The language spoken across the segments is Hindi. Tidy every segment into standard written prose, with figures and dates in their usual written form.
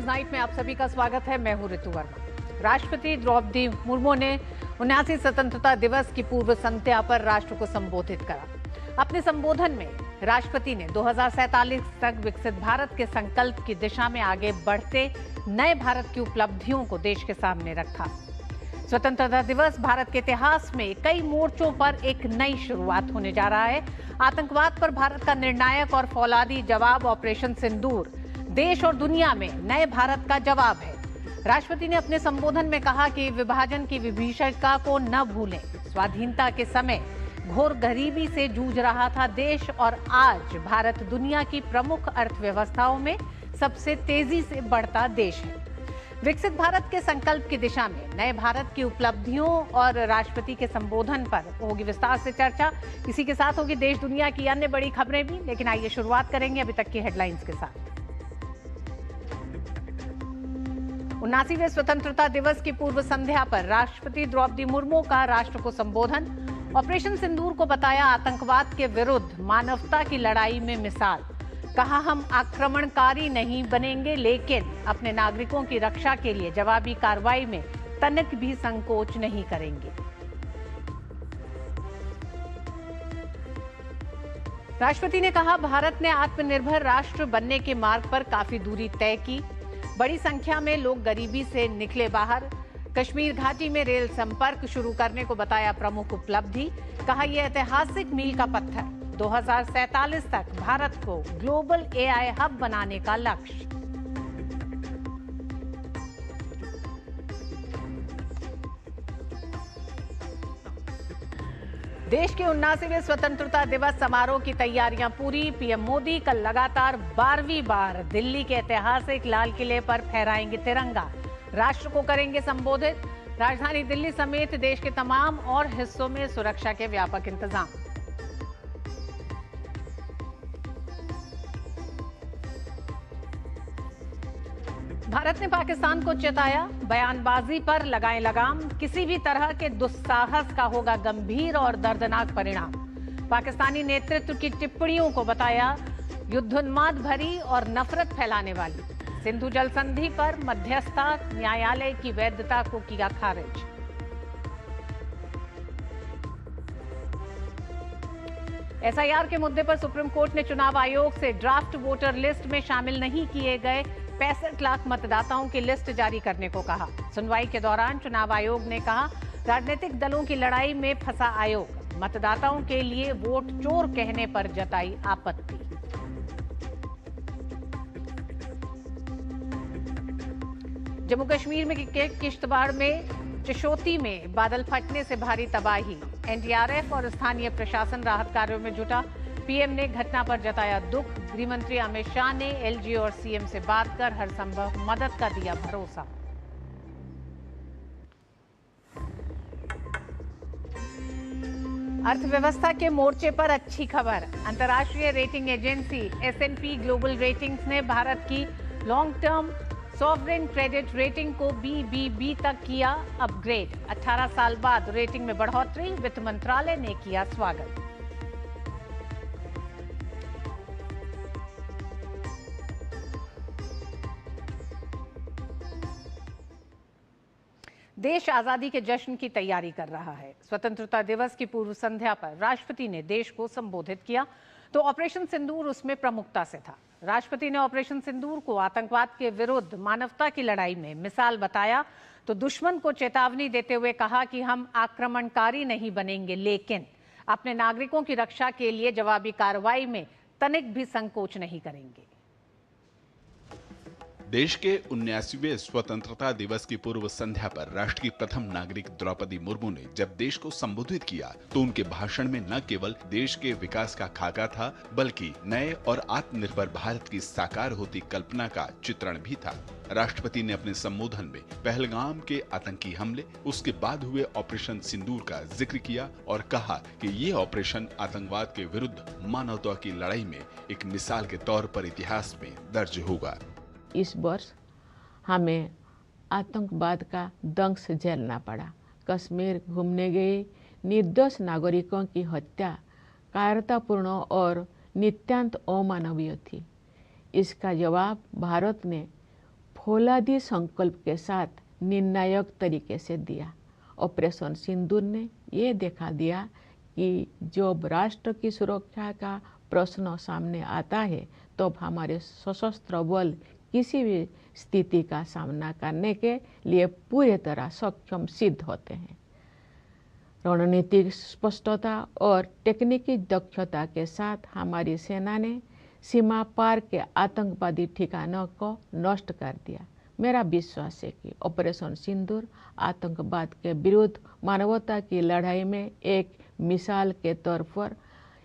न्यूज नाइट में आप सभी का स्वागत है। मैं हूं ऋतु वर्मा। राष्ट्रपति द्रौपदी मुर्मू ने 79 स्वतंत्रता दिवस की पूर्व संध्या पर राष्ट्र को संबोधित करा। अपने संबोधन में राष्ट्रपति ने 2047 तक विकसित भारत के संकल्प की दिशा में आगे बढ़ते नए भारत की उपलब्धियों को देश के सामने रखा। स्वतंत्रता दिवस भारत के इतिहास में कई मोर्चों पर एक नई शुरुआत होने जा रहा है। आतंकवाद पर भारत का निर्णायक और फौलादी जवाब ऑपरेशन सिंदूर देश और दुनिया में नए भारत का जवाब है। राष्ट्रपति ने अपने संबोधन में कहा कि विभाजन की विभीषिका को न भूलें। स्वाधीनता के समय घोर गरीबी से जूझ रहा था देश और आज भारत दुनिया की प्रमुख अर्थव्यवस्थाओं में सबसे तेजी से बढ़ता देश है। विकसित भारत के संकल्प की दिशा में नए भारत की उपलब्धियों और राष्ट्रपति के संबोधन पर होगी विस्तार से चर्चा। इसी के साथ होगी देश दुनिया की अन्य बड़ी खबरें भी, लेकिन आइए शुरुआत करेंगे अभी तक की हेडलाइंस के साथ। 79वें स्वतंत्रता दिवस की पूर्व संध्या पर राष्ट्रपति द्रौपदी मुर्मू का राष्ट्र को संबोधन। ऑपरेशन सिंदूर को बताया आतंकवाद के विरुद्ध मानवता की लड़ाई में मिसाल। कहा, हम आक्रमणकारी नहीं बनेंगे, लेकिन अपने नागरिकों की रक्षा के लिए जवाबी कार्रवाई में तनिक भी संकोच नहीं करेंगे। राष्ट्रपति ने कहा, भारत ने आत्मनिर्भर राष्ट्र बनने के मार्ग पर काफी दूरी तय की। बड़ी संख्या में लोग गरीबी से निकले बाहर। कश्मीर घाटी में रेल संपर्क शुरू करने को बताया प्रमुख उपलब्धि। कहा, यह ऐतिहासिक मील का पत्थर। 2047 तक भारत को ग्लोबल एआई हब बनाने का लक्ष्य। देश के 79वें स्वतंत्रता दिवस समारोह की तैयारियां पूरी। पीएम मोदी कल लगातार 12वीं बार दिल्ली के ऐतिहासिक लाल किले पर फहराएंगे तिरंगा। राष्ट्र को करेंगे संबोधित। राजधानी दिल्ली समेत देश के तमाम और हिस्सों में सुरक्षा के व्यापक इंतजाम। भारत ने पाकिस्तान को चेताया, बयानबाजी पर लगाएं लगाम। किसी भी तरह के दुस्साहस का होगा गंभीर और दर्दनाक परिणाम। पाकिस्तानी नेतृत्व की टिप्पणियों को बताया युद्धोन्माद भरी और नफरत फैलाने वाली। सिंधु जल संधि पर मध्यस्थता न्यायालय की वैधता को किया खारिज। एसआईआर के मुद्दे पर सुप्रीम कोर्ट ने चुनाव आयोग से ड्राफ्ट वोटर लिस्ट में शामिल नहीं किए गए 65 लाख मतदाताओं की लिस्ट जारी करने को कहा। सुनवाई के दौरान चुनाव आयोग ने कहा, राजनीतिक दलों की लड़ाई में फंसा आयोग। मतदाताओं के लिए वोट चोर कहने पर जताई आपत्ति। जम्मू कश्मीर में किश्तवाड़ में चशोती में बादल फटने से भारी तबाही। एनडीआरएफ और स्थानीय प्रशासन राहत कार्यों में जुटा। पीएम ने घटना पर जताया दुख। गृह मंत्री अमित शाह ने एलजी और सीएम से बात कर हर संभव मदद का दिया भरोसा। अर्थव्यवस्था के मोर्चे पर अच्छी खबर। अंतर्राष्ट्रीय रेटिंग एजेंसी एस&पी ग्लोबल रेटिंग्स ने भारत की long term sovereign credit rating को BBB तक किया अपग्रेड। 18 साल बाद रेटिंग में बढ़ोतरी। वित्त मंत्रालय ने किया स्वागत। देश आजादी के जश्न की तैयारी कर रहा है। स्वतंत्रता दिवस की पूर्व संध्या पर राष्ट्रपति ने देश को संबोधित किया तो ऑपरेशन सिंदूर उसमें प्रमुखता से था। राष्ट्रपति ने ऑपरेशन सिंदूर को आतंकवाद के विरुद्ध मानवता की लड़ाई में मिसाल बताया तो दुश्मन को चेतावनी देते हुए कहा कि हम आक्रमणकारी नहीं बनेंगे, लेकिन अपने नागरिकों की रक्षा के लिए जवाबी कार्रवाई में तनिक भी संकोच नहीं करेंगे। देश के 79वें स्वतंत्रता दिवस की पूर्व संध्या पर राष्ट्र की प्रथम नागरिक द्रौपदी मुर्मू ने जब देश को संबोधित किया तो उनके भाषण में न केवल देश के विकास का खाका था, बल्कि नए और आत्मनिर्भर भारत की साकार होती कल्पना का चित्रण भी था। राष्ट्रपति ने अपने संबोधन में पहलगाम के आतंकी हमले, उसके बाद हुए ऑपरेशन सिंदूर का जिक्र किया और कहा कि ये ऑपरेशन आतंकवाद के विरुद्ध मानवता की लड़ाई में एक मिसाल के तौर पर इतिहास में दर्ज होगा। इस वर्ष हमें आतंकवाद का दंश झेलना पड़ा। कश्मीर घूमने गए निर्दोष नागरिकों की हत्या कायरतापूर्ण और नित्यांत अमानवीय थी। इसका जवाब भारत ने फौलादी संकल्प के साथ निर्णायक तरीके से दिया। ऑपरेशन सिंदूर ने ये दिखा दिया कि जब राष्ट्र की सुरक्षा का प्रश्न सामने आता है तो हमारे सशस्त्र बल किसी भी स्थिति का सामना करने के लिए पूरी तरह सक्षम सिद्ध होते हैं। रणनीतिक स्पष्टता और तकनीकी दक्षता के साथ हमारी सेना ने सीमा पार के आतंकवादी ठिकानों को नष्ट कर दिया। मेरा विश्वास है कि ऑपरेशन सिंदूर आतंकवाद के विरुद्ध मानवता की लड़ाई में एक मिसाल के तौर पर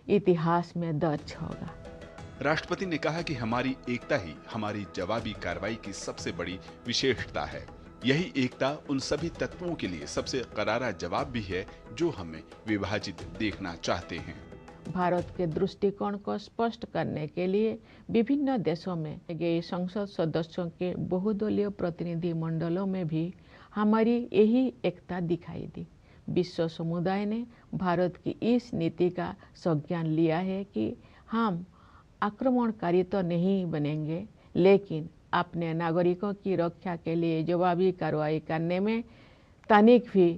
इतिहास में दर्ज होगा। राष्ट्रपति ने कहा कि हमारी एकता ही हमारी जवाबी कार्रवाई की सबसे बड़ी विशेषता है। यही एकता उन सभी तत्वों के लिए सबसे करारा जवाब भी है जो हमें विभाजित देखना चाहते हैं। भारत के दृष्टिकोण को स्पष्ट करने के लिए विभिन्न देशों में गए संसद सदस्यों के बहुदलीय प्रतिनिधि मंडलों में भी हमारी यही एकता दिखाई दी। विश्व समुदाय ने भारत की इस नीति का संज्ञान लिया है कि हम आक्रमणकारी तो नहीं बनेंगे, लेकिन अपने नागरिकों की रक्षा के लिए जवाबी कार्रवाई करने में तनिक भी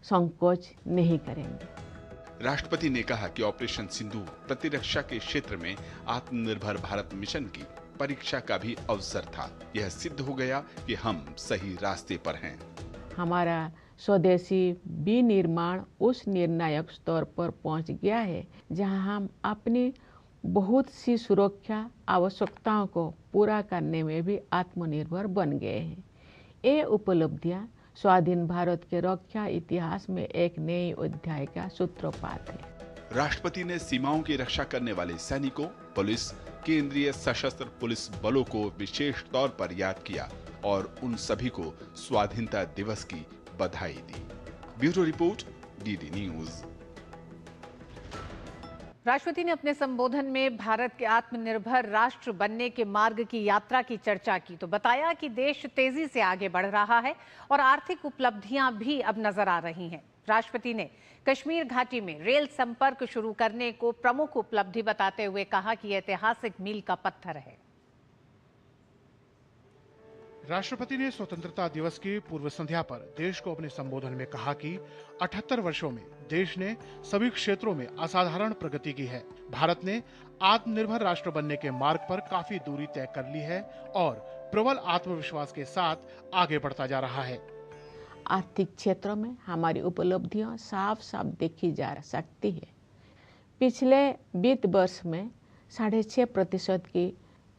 संकोच नहीं करेंगे। राष्ट्रपति ने कहा कि ऑपरेशन सिंदूर प्रतिरक्षा के क्षेत्र में आत्मनिर्भर भारत मिशन की परीक्षा का भी अवसर था। यह सिद्ध हो गया कि हम सही रास्ते पर हैं। हमारा स्वदेशी विनिर्माण उस निर्णायक स्तर पर पहुंच गया है जहां हम अपनी बहुत सी सुरक्षा आवश्यकताओं को पूरा करने में भी आत्मनिर्भर बन गए हैं। ये उपलब्धियां स्वाधीन भारत के रक्षा इतिहास में एक नए अध्याय का सूत्रपात है। राष्ट्रपति ने सीमाओं की रक्षा करने वाले सैनिकों, पुलिस, केंद्रीय सशस्त्र पुलिस बलों को विशेष तौर पर याद किया और उन सभी को स्वाधीनता दिवस की बधाई दी। Bureau report, DD news. राष्ट्रपति ने अपने संबोधन में भारत के आत्मनिर्भर राष्ट्र बनने के मार्ग की यात्रा की चर्चा की तो बताया कि देश तेजी से आगे बढ़ रहा है और आर्थिक उपलब्धियां भी अब नजर आ रही हैं। राष्ट्रपति ने कश्मीर घाटी में रेल संपर्क शुरू करने को प्रमुख उपलब्धि बताते हुए कहा कि यह ऐतिहासिक मील का पत्थर है। राष्ट्रपति ने स्वतंत्रता दिवस की पूर्व संध्या पर देश को अपने संबोधन में कहा कि 78 वर्षों में देश ने सभी क्षेत्रों में असाधारण प्रगति की है। भारत ने आत्मनिर्भर राष्ट्र बनने के मार्ग पर काफी दूरी तय कर ली है और प्रबल आत्मविश्वास के साथ आगे बढ़ता जा रहा है। आर्थिक क्षेत्रों में हमारी उपलब्धियां साफ साफ देखी जा सकती है। पिछले वित्त वर्ष में 6.5% की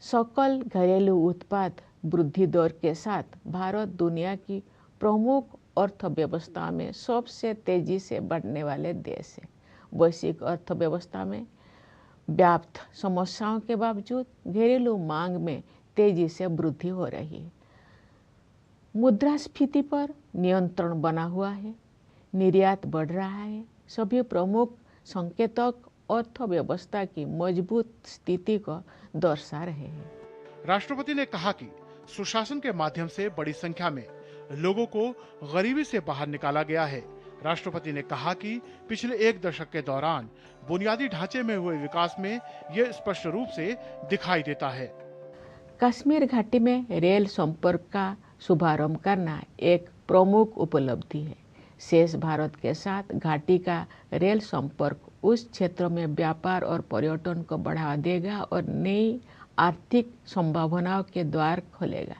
सकल घरेलू उत्पाद वृद्धि दर के साथ भारत दुनिया की प्रमुख अर्थव्यवस्था में सबसे तेजी से बढ़ने वाले देश है। वैश्विक अर्थव्यवस्था में व्याप्त समस्याओं के बावजूद घरेलू मांग में तेजी से वृद्धि हो रही है। मुद्रास्फीति पर नियंत्रण बना हुआ है, निर्यात बढ़ रहा है। सभी प्रमुख संकेतक अर्थव्यवस्था की मजबूत स्थिति को दर्शा रहे हैं। राष्ट्रपति ने कहा कि सुशासन के माध्यम से बड़ी संख्या में लोगों को गरीबी से बाहर निकाला गया है। राष्ट्रपति ने कहा कि पिछले एक दशक के दौरान बुनियादी ढांचे में हुए विकास में यह स्पष्ट रूप से दिखाई देता है। कश्मीर घाटी में रेल संपर्क का शुभारंभ करना एक प्रमुख उपलब्धि है। शेष भारत के साथ घाटी का रेल संपर्क उस क्षेत्र में व्यापार और पर्यटन को बढ़ावा देगा और नई आर्थिक संभावनाओं के द्वार खोलेगा।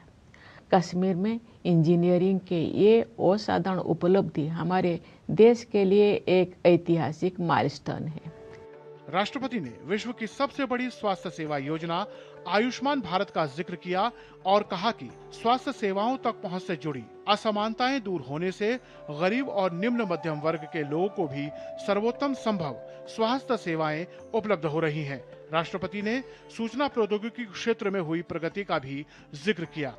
कश्मीर में इंजीनियरिंग के ये असाधारण उपलब्धि हमारे देश के लिए एक ऐतिहासिक माइलस्टोन है। राष्ट्रपति ने विश्व की सबसे बड़ी स्वास्थ्य सेवा योजना आयुष्मान भारत का जिक्र किया और कहा कि स्वास्थ्य सेवाओं तक पहुंच से जुड़ी असमानताएं दूर होने से गरीब और निम्न मध्यम वर्ग के लोगों को भी सर्वोत्तम संभव स्वास्थ्य सेवाएं उपलब्ध हो रही हैं। राष्ट्रपति ने सूचना प्रौद्योगिकी क्षेत्र में हुई प्रगति का भी जिक्र किया।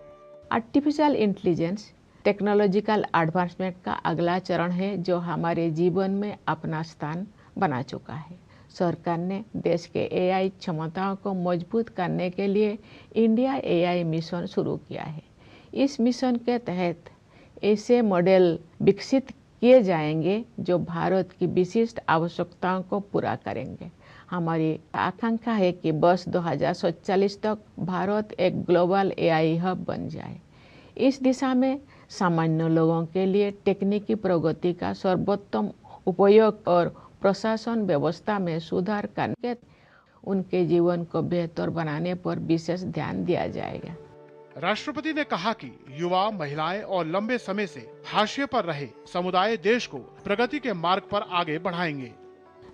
आर्टिफिशियल इंटेलिजेंस टेक्नोलॉजिकल एडवांसमेंट का अगला चरण है जो हमारे जीवन में अपना स्थान बना चुका है। सरकार ने देश के एआई क्षमताओं को मजबूत करने के लिए इंडिया एआई मिशन शुरू किया है। इस मिशन के तहत ऐसे मॉडल विकसित किए जाएंगे जो भारत की विशिष्ट आवश्यकताओं को पूरा करेंगे। हमारी आकांक्षा है कि वर्ष 2047 तक भारत एक ग्लोबल एआई हब बन जाए। इस दिशा में सामान्य लोगों के लिए तकनीकी प्रगति का सर्वोत्तम उपयोग और प्रशासन व्यवस्था में सुधार करके उनके जीवन को बेहतर बनाने पर विशेष ध्यान दिया जाएगा। राष्ट्रपति ने कहा कि युवा, महिलाएं और लंबे समय से हाशिए पर रहे समुदाय देश को प्रगति के मार्ग पर आगे बढ़ाएंगे।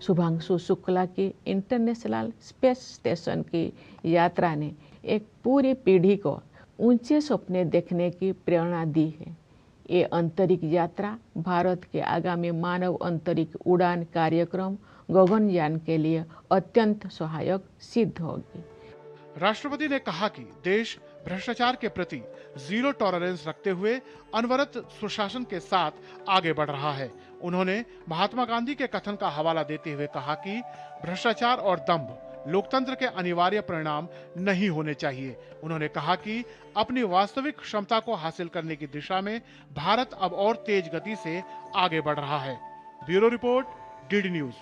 शुभांशु शुक्ला की इंटरनेशनल स्पेस स्टेशन की यात्रा ने एक पूरी पीढ़ी को ऊंचे सपने देखने की प्रेरणा दी है। ये अंतरिक्ष यात्रा भारत के आगामी मानव अंतरिक्ष उड़ान कार्यक्रम गगनयान के लिए अत्यंत सहायक सिद्ध होगी। राष्ट्रपति ने कहा कि देश भ्रष्टाचार के प्रति जीरो टॉलरेंस रखते हुए अनवरत सुशासन के साथ आगे बढ़ रहा है। उन्होंने महात्मा गांधी के कथन का हवाला देते हुए कहा कि भ्रष्टाचार और दंभ लोकतंत्र के अनिवार्य परिणाम नहीं होने चाहिए। उन्होंने कहा कि अपनी वास्तविक क्षमता को हासिल करने की दिशा में भारत अब और तेज गति से आगे बढ़ रहा है। Bureau report, DD news.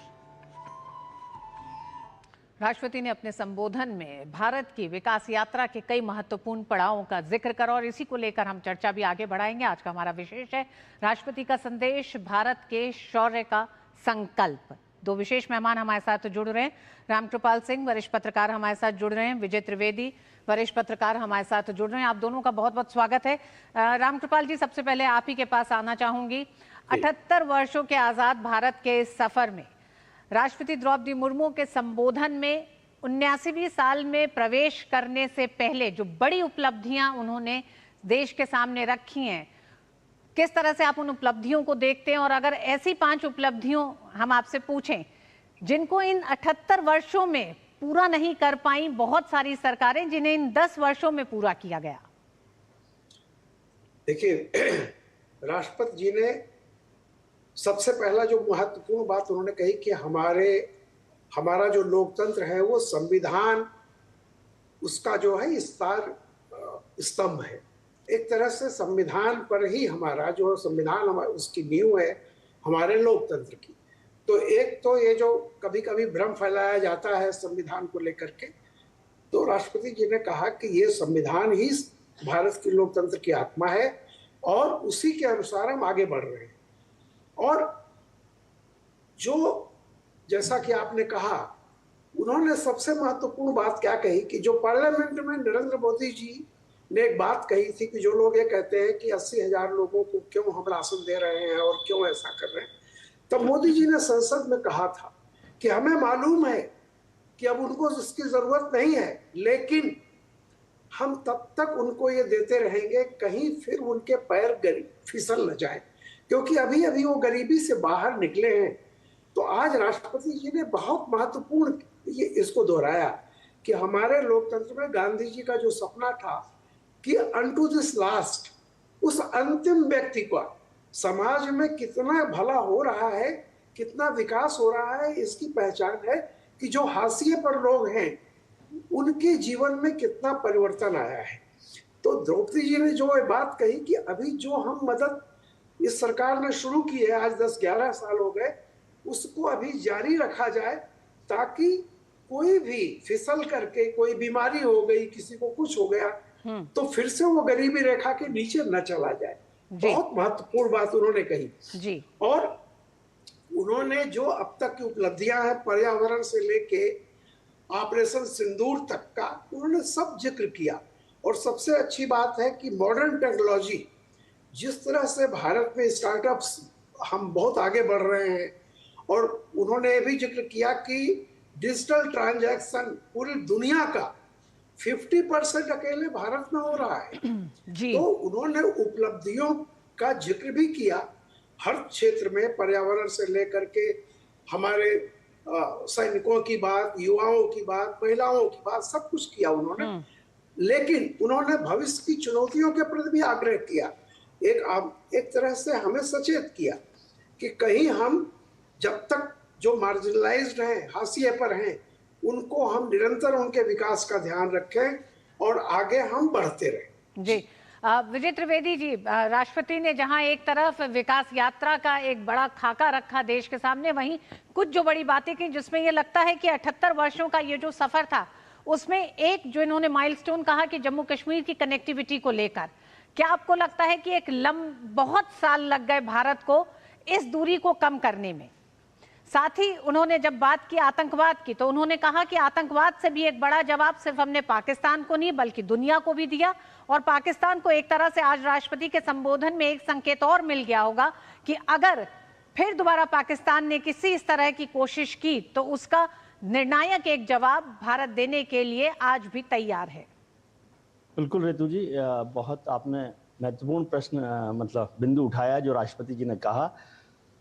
राष्ट्रपति ने अपने संबोधन में भारत की विकास यात्रा के कई महत्वपूर्ण पड़ावों का जिक्र करा और इसी को लेकर हम चर्चा भी आगे बढ़ाएंगे। आज का हमारा विशेष है राष्ट्रपति का संदेश, भारत के शौर्य का संकल्प। दो विशेष मेहमान हमारे साथ जुड़ रहे हैं। रामकृपाल सिंह, वरिष्ठ पत्रकार हमारे साथ जुड़ रहे हैं। विजय त्रिवेदी, वरिष्ठ पत्रकार हमारे साथ जुड़ रहे हैं। आप दोनों का बहुत बहुत स्वागत है। रामकृपाल जी, सबसे पहले आप ही के पास आना चाहूंगी। 78 वर्षों के आजाद भारत के इस सफर में राष्ट्रपति द्रौपदी मुर्मू के संबोधन में 79वीं साल में प्रवेश करने से पहले जो बड़ी उपलब्धियां उन्होंने देश के सामने रखी हैं, किस तरह से आप उन उपलब्धियों को देखते हैं? और अगर ऐसी 5 उपलब्धियों हम आपसे पूछें जिनको इन 78 वर्षों में पूरा नहीं कर पाई बहुत सारी सरकारें, जिन्हें इन 10 वर्षों में पूरा किया गया। देखिए, राष्ट्रपति जी ने सबसे पहला जो महत्वपूर्ण बात उन्होंने कही कि हमारा जो लोकतंत्र है वो संविधान उसका जो है स्तंभ है। एक तरह से संविधान पर ही हमारा जो संविधान उसकी नींव है हमारे लोकतंत्र की। तो एक तो ये जो कभी कभी भ्रम फैलाया जाता है संविधान को लेकर के, तो राष्ट्रपति जी ने कहा कि ये संविधान ही भारत की लोकतंत्र की आत्मा है और उसी के अनुसार हम आगे बढ़ रहे हैं। और जो जैसा कि आपने कहा, उन्होंने सबसे महत्वपूर्ण बात क्या कही कि जो पार्लियामेंट में नरेंद्र मोदी जी ने एक बात कही थी कि जो लोग ये कहते हैं कि 80,000 लोगों को क्यों हम राशन दे रहे हैं और क्यों ऐसा कर रहे हैं, तब मोदी जी ने संसद में कहा था कि हमें मालूम है कि अब उनको इसकी जरूरत नहीं है, लेकिन हम तब तक उनको ये देते रहेंगे कहीं फिर उनके पैर फिसल न जाए, क्योंकि अभी अभी वो गरीबी से बाहर निकले हैं। तो आज राष्ट्रपति जी ने बहुत महत्वपूर्ण ये इसको दोहराया कि हमारे लोकतंत्र में गांधी जी का जो सपना था कि अनटू दिस लास्ट, उस अंतिम व्यक्ति का समाज में कितना भला हो रहा है, कितना विकास हो रहा है, इसकी पहचान है कि जो हाशिए पर लोग हैं उनके जीवन में कितना परिवर्तन आया है। तो द्रौपदी जी ने जो ये बात कही कि अभी जो हम मदद इस सरकार ने शुरू की है, आज 10-11 साल हो गए, उसको अभी जारी रखा जाए ताकि कोई भी फिसल करके कोई बीमारी हो गई, किसी को कुछ हो गया तो फिर से वो गरीबी रेखा के नीचे न चला जाए। बहुत महत्वपूर्ण बात उन्होंने कही जी। और उन्होंने जो अब तक की उपलब्धियां हैं, पर्यावरण से लेके ऑपरेशन सिंदूर तक का उन्होंने सब जिक्र किया। और सबसे अच्छी बात है कि मॉडर्न टेक्नोलॉजी, जिस तरह से भारत में स्टार्टअप्स हम बहुत आगे बढ़ रहे हैं, और उन्होंने भी जिक्र किया कि डिजिटल ट्रांजैक्शन पूरी दुनिया का 50% अकेले भारत में हो रहा है जी। तो उन्होंने उपलब्धियों का जिक्र भी किया हर क्षेत्र में, पर्यावरण से लेकर के हमारे सैनिकों की बात, युवाओं की बात, महिलाओं की बात, सब कुछ किया उन्होंने। लेकिन उन्होंने भविष्य की चुनौतियों के प्रति भी आग्रह किया। एक तरह से हमें सचेत किया कि कहीं हम जब तक जो मार्जिनलाइज्ड हैं, हाशिए पर हैं, उनको हम निरंतर उनके विकास का ध्यान रखें और आगे हम बढ़ते रहें जी। विजय त्रिवेदी जी, राष्ट्रपति ने जहां एक तरफ विकास यात्रा का एक बड़ा खाका रखा देश के सामने, वहीं कुछ जो बड़ी बातें की जिसमें ये लगता है कि 78 वर्षों का ये जो सफर था उसमें एक जो इन्होंने माइलस्टोन कहा कि जम्मू कश्मीर की कनेक्टिविटी को लेकर क्या आपको लगता है कि बहुत साल लग गए भारत को इस दूरी को कम करने में? साथ ही उन्होंने जब बात की आतंकवाद की तो उन्होंने कहा कि आतंकवाद से भी एक बड़ा जवाब सिर्फ हमने पाकिस्तान को नहीं बल्कि दुनिया को भी दिया, और पाकिस्तान को एक तरह से आज राष्ट्रपति के संबोधन में एक संकेत और मिल गया होगा कि अगर फिर दोबारा पाकिस्तान ने किसी इस तरह की कोशिश की तो उसका निर्णायक एक जवाब भारत देने के लिए आज भी तैयार है। बिल्कुल रितु जी, बहुत आपने महत्वपूर्ण प्रश्न मतलब बिंदु उठाया जो राष्ट्रपति जी ने कहा।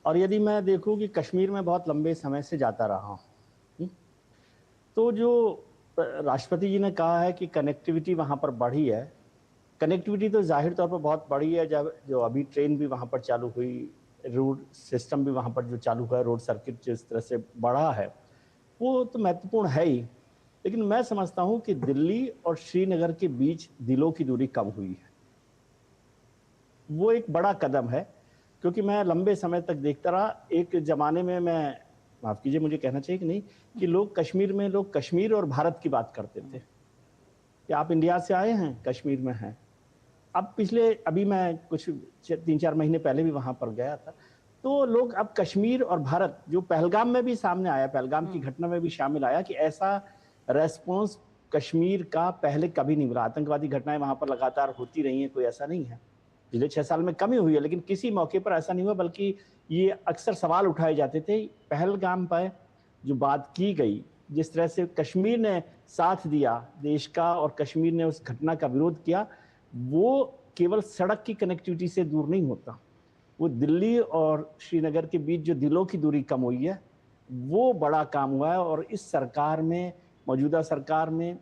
और यदि मैं देखूं कि कश्मीर में बहुत लंबे समय से जाता रहा हूं, तो जो राष्ट्रपति जी ने कहा है कि कनेक्टिविटी वहां पर बढ़ी है, कनेक्टिविटी तो जाहिर तौर पर बहुत बढ़ी है। जब जो अभी ट्रेन भी वहां पर चालू हुई, रोड सिस्टम भी वहां पर जो चालू हुआ है, रोड सर्किट जिस तरह से बढ़ा है वो तो महत्वपूर्ण है ही। लेकिन मैं समझता हूं कि दिल्ली और श्रीनगर के बीच दिलों की दूरी कम हुई है, वो एक बड़ा कदम है। क्योंकि मैं लंबे समय तक देखता रहा, एक जमाने में मैं, माफ कीजिए मुझे कहना चाहिए कि नहीं, कि लोग कश्मीर और भारत की बात करते थे कि आप इंडिया से आए हैं, कश्मीर में हैं। अब अभी मैं कुछ 3-4 महीने पहले भी वहां पर गया था, तो लोग अब कश्मीर और भारत, जो पहलगाम में भी सामने आया, पहलगाम की घटना में भी शामिल आया कि ऐसा रेस्पॉन्स कश्मीर का पहले कभी नहीं मिला। आतंकवादी घटनाएं वहां पर लगातार होती रही हैं, कोई ऐसा नहीं है। पिछले 6 साल में कमी हुई है, लेकिन किसी मौके पर ऐसा नहीं हुआ, बल्कि ये अक्सर सवाल उठाए जाते थे। पहलगाम पर जो बात की गई, जिस तरह से कश्मीर ने साथ दिया देश का और कश्मीर ने उस घटना का विरोध किया, वो केवल सड़क की कनेक्टिविटी से दूर नहीं होता, वो दिल्ली और श्रीनगर के बीच जो दिलों की दूरी कम हुई है वो बड़ा काम हुआ है। और इस सरकार में, मौजूदा सरकार में,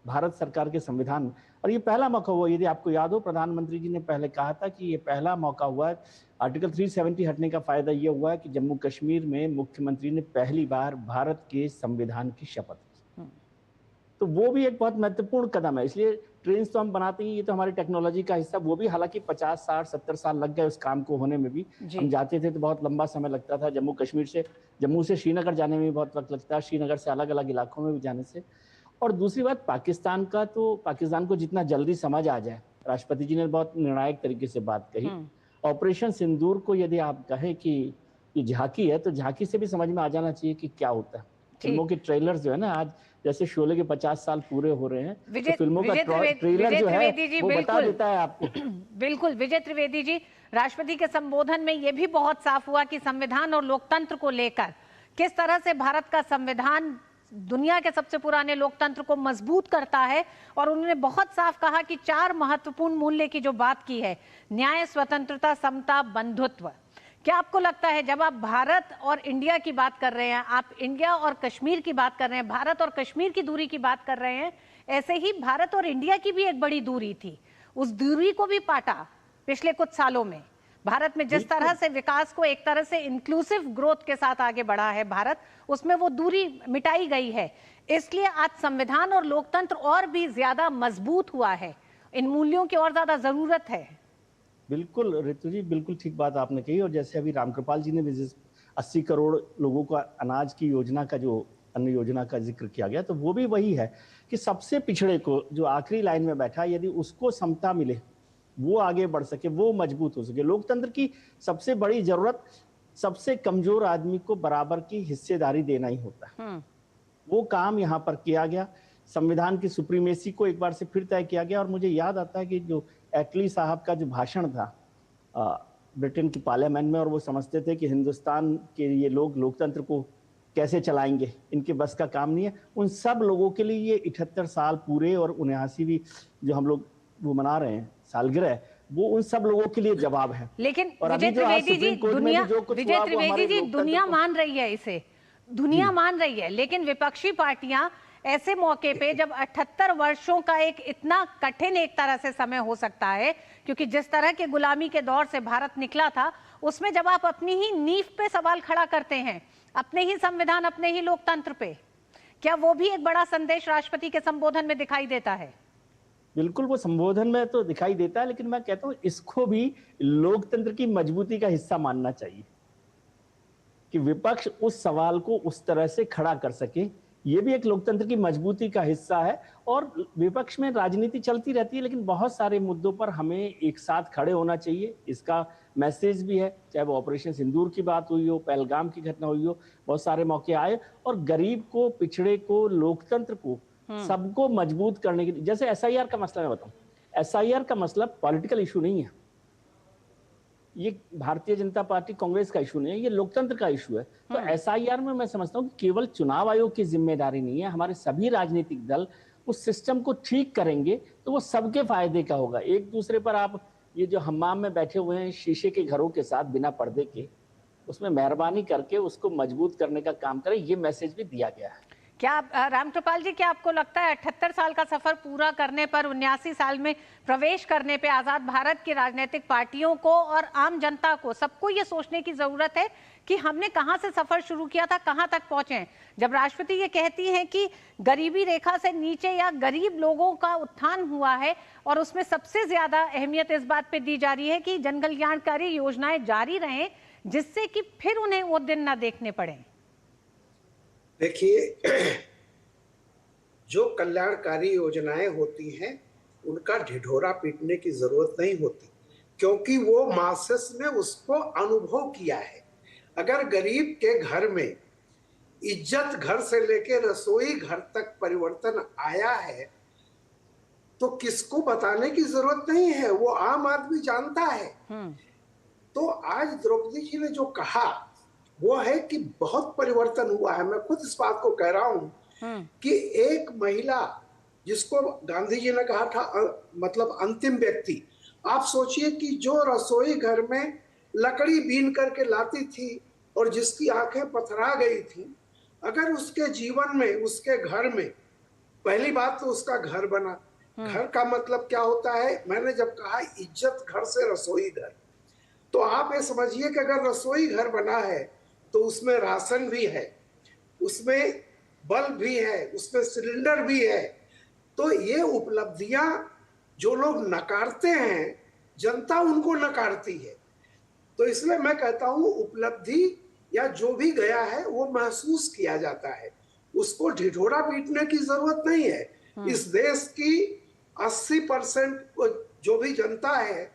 भारत सरकार के संविधान में, और ये पहला मौका हुआ, यदि आपको याद हो प्रधानमंत्री जी ने पहले कहा था कि ये पहला मौका हुआ है। आर्टिकल 370 हटने का फायदा ये हुआ है कि जम्मू कश्मीर में मुख्यमंत्री ने पहली बार भारत के संविधान की शपथ की, तो वो भी एक बहुत महत्वपूर्ण कदम है। इसलिए ट्रेन तो हम बनाते ही, ये तो हमारी टेक्नोलॉजी का हिस्सा, वो भी हालांकि 50, 60, 70 साल लग गए उस काम को होने में भी। हम जाते थे तो बहुत लंबा समय लगता था, जम्मू से श्रीनगर जाने में भी बहुत वक्त लगता है, श्रीनगर से अलग अलग इलाकों में भी जाने से। और दूसरी बात पाकिस्तान को जितना जल्दी समझ आ जाए, राष्ट्रपति जी ने बहुत निर्णायक तरीके से बात कही। ऑपरेशन सिंदूर को यदि आप कहें कि ये झांकी है, तो झांकी से भी समझ में आ जाना चाहिए कि क्या होता है। फिल्मों के ट्रेलर जो है ना, आज जैसे शोले के 50 साल पूरे हो रहे हैं, तो फिल्मों का ट्रेलर जो है वो बता देता है आपको। बिल्कुल विजय त्रिवेदी जी, राष्ट्रपति के संबोधन में ये भी बहुत साफ हुआ कि संविधान और लोकतंत्र को लेकर किस तरह से भारत का संविधान दुनिया के सबसे पुराने लोकतंत्र को मजबूत करता है। और उन्होंने बहुत साफ कहा कि 4 महत्वपूर्ण मूल्य की जो बात की है, न्याय, स्वतंत्रता, समता, बंधुत्व। क्या आपको लगता है जब आप भारत और इंडिया की बात कर रहे हैं, आप इंडिया और कश्मीर की बात कर रहे हैं, भारत और कश्मीर की दूरी की बात कर रहे हैं, ऐसे ही भारत और इंडिया की भी एक बड़ी दूरी थी, उस दूरी को भी पाटा पिछले कुछ सालों में। भारत में जिस तरह से विकास को एक तरह से इंक्लूसिव ग्रोथ के साथ आगे बढ़ा है भारत, उसमें वो दूरी मिटाई गई है। इसलिए आज संविधान और लोकतंत्र और भी ज्यादा मजबूत हुआ है, इन मूल्यों की और ज्यादा जरूरत है। बिल्कुल रितु जी, बिल्कुल ठीक बात आपने कही। और जैसे अभी रामकृपाल जी ने भी 80 करोड़ लोगों को अनाज की योजना का, जो अन्न योजना का जिक्र किया गया, तो वो भी वही है कि सबसे पिछड़े को, जो आखिरी लाइन में बैठा, यदि उसको समता मिले, वो आगे बढ़ सके, वो मजबूत हो सके। लोकतंत्र की सबसे बड़ी जरूरत सबसे कमजोर आदमी को बराबर की हिस्सेदारी देना ही होता है। वो काम यहाँ पर किया गया, संविधान की सुप्रीमेसी को एक बार से फिर तय किया गया। और मुझे याद आता है कि जो एटली साहब का जो भाषण था ब्रिटेन की पार्लियामेंट में, और वो समझते थे कि हिंदुस्तान के ये लोग लोकतंत्र को कैसे चलाएंगे, इनके बस का काम नहीं है। उन सब लोगों के लिए ये 78 साल पूरे और 79वीं जो हम लोग वो मना रहे हैं सालगिरह, वो उन सब लोगों के लिए जवाब है। लेकिन विजय त्रिवेदी जी, दुनिया मान रही है इसे, दुनिया मान रही है, लेकिन विपक्षी पार्टियां ऐसे मौके पे, जब 78 वर्षों का एक इतना कठिन एक तरह से समय हो सकता है, क्योंकि जिस तरह के गुलामी के दौर से भारत निकला था, उसमें जब आप अपनी ही नींव पे सवाल खड़ा करते हैं, अपने ही संविधान, अपने ही लोकतंत्र पे, क्या वो भी एक बड़ा संदेश राष्ट्रपति के संबोधन में दिखाई देता है? बिल्कुल, वो संबोधन में तो दिखाई देता है, लेकिन मैं कहता हूं इसको भी लोकतंत्र की मजबूती का हिस्सा मानना चाहिए कि विपक्ष उस सवाल को उस तरह से खड़ा कर सके ये भी एक लोकतंत्र की मजबूती का हिस्सा है। और विपक्ष में राजनीति चलती रहती है, लेकिन बहुत सारे मुद्दों पर हमें एक साथ खड़े होना चाहिए। इसका मैसेज भी है, चाहे वो ऑपरेशन सिंदूर की बात हुई हो, पहलगाम की घटना हुई हो, बहुत सारे मौके आए। और गरीब को, पिछड़े को, लोकतंत्र को, सबको मजबूत करने के लिए, जैसे एसआईआर का मसला मैं बताऊं, एसआईआर का मसला पॉलिटिकल इशू नहीं है, ये भारतीय जनता पार्टी कांग्रेस का इशू नहीं है, ये लोकतंत्र का इशू है। तो एसआईआर में मैं समझता हूँ कि केवल चुनाव आयोग की जिम्मेदारी नहीं है, हमारे सभी राजनीतिक दल उस सिस्टम को ठीक करेंगे तो वो सबके फायदे का होगा। एक दूसरे पर आप ये जो हम्माम में बैठे हुए हैं शीशे के घरों के साथ बिना पर्दे के, उसमें मेहरबानी करके उसको मजबूत करने का काम करें, ये मैसेज भी दिया गया है। क्या रामकृपाल जी, क्या आपको लगता है 78 साल का सफर पूरा करने पर, 79 साल में प्रवेश करने पे आजाद भारत की राजनीतिक पार्टियों को और आम जनता को, सबको ये सोचने की जरूरत है कि हमने कहां से सफर शुरू किया था, कहां तक पहुंचे हैं? जब राष्ट्रपति ये कहती हैं कि गरीबी रेखा से नीचे या गरीब लोगों का उत्थान हुआ है, और उसमें सबसे ज्यादा अहमियत इस बात पे दी जा रही है कि जन कल्याणकारी योजनाएं जारी रहें, जिससे कि फिर उन्हें वो दिन ना देखने पड़े। देखिए, जो कल्याणकारी योजनाएं होती हैं उनका ढिढोरा पीटने की जरूरत नहीं होती, क्योंकि वो मासेस ने उसको अनुभव किया है। अगर गरीब के घर में इज्जत घर से लेके रसोई घर तक परिवर्तन आया है तो किसको बताने की जरूरत नहीं है, वो आम आदमी जानता है। तो आज द्रौपदी जी ने जो कहा वो है कि बहुत परिवर्तन हुआ है। मैं खुद इस बात को कह रहा हूं कि एक महिला जिसको गांधी जी ने कहा था मतलब अंतिम व्यक्ति, आप सोचिए कि जो रसोई घर में लकड़ी बीन करके लाती थी और जिसकी आंखें पथरा गई थी, अगर उसके जीवन में, उसके घर में, पहली बात तो उसका घर बना। घर का मतलब क्या होता है, मैंने जब कहा इज्जत घर से रसोई घर, तो आप ये समझिए कि अगर रसोई घर बना है तो उसमें राशन भी है, उसमें बल्ब भी है, उसमें सिलेंडर भी है। तो ये उपलब्धियां जो लोग नकारते हैं, जनता उनको नकारती है। तो इसलिए मैं कहता हूं उपलब्धि या जो भी गया है वो महसूस किया जाता है, उसको ढिढोरा पीटने की जरूरत नहीं है। इस देश की 80% जो भी जनता है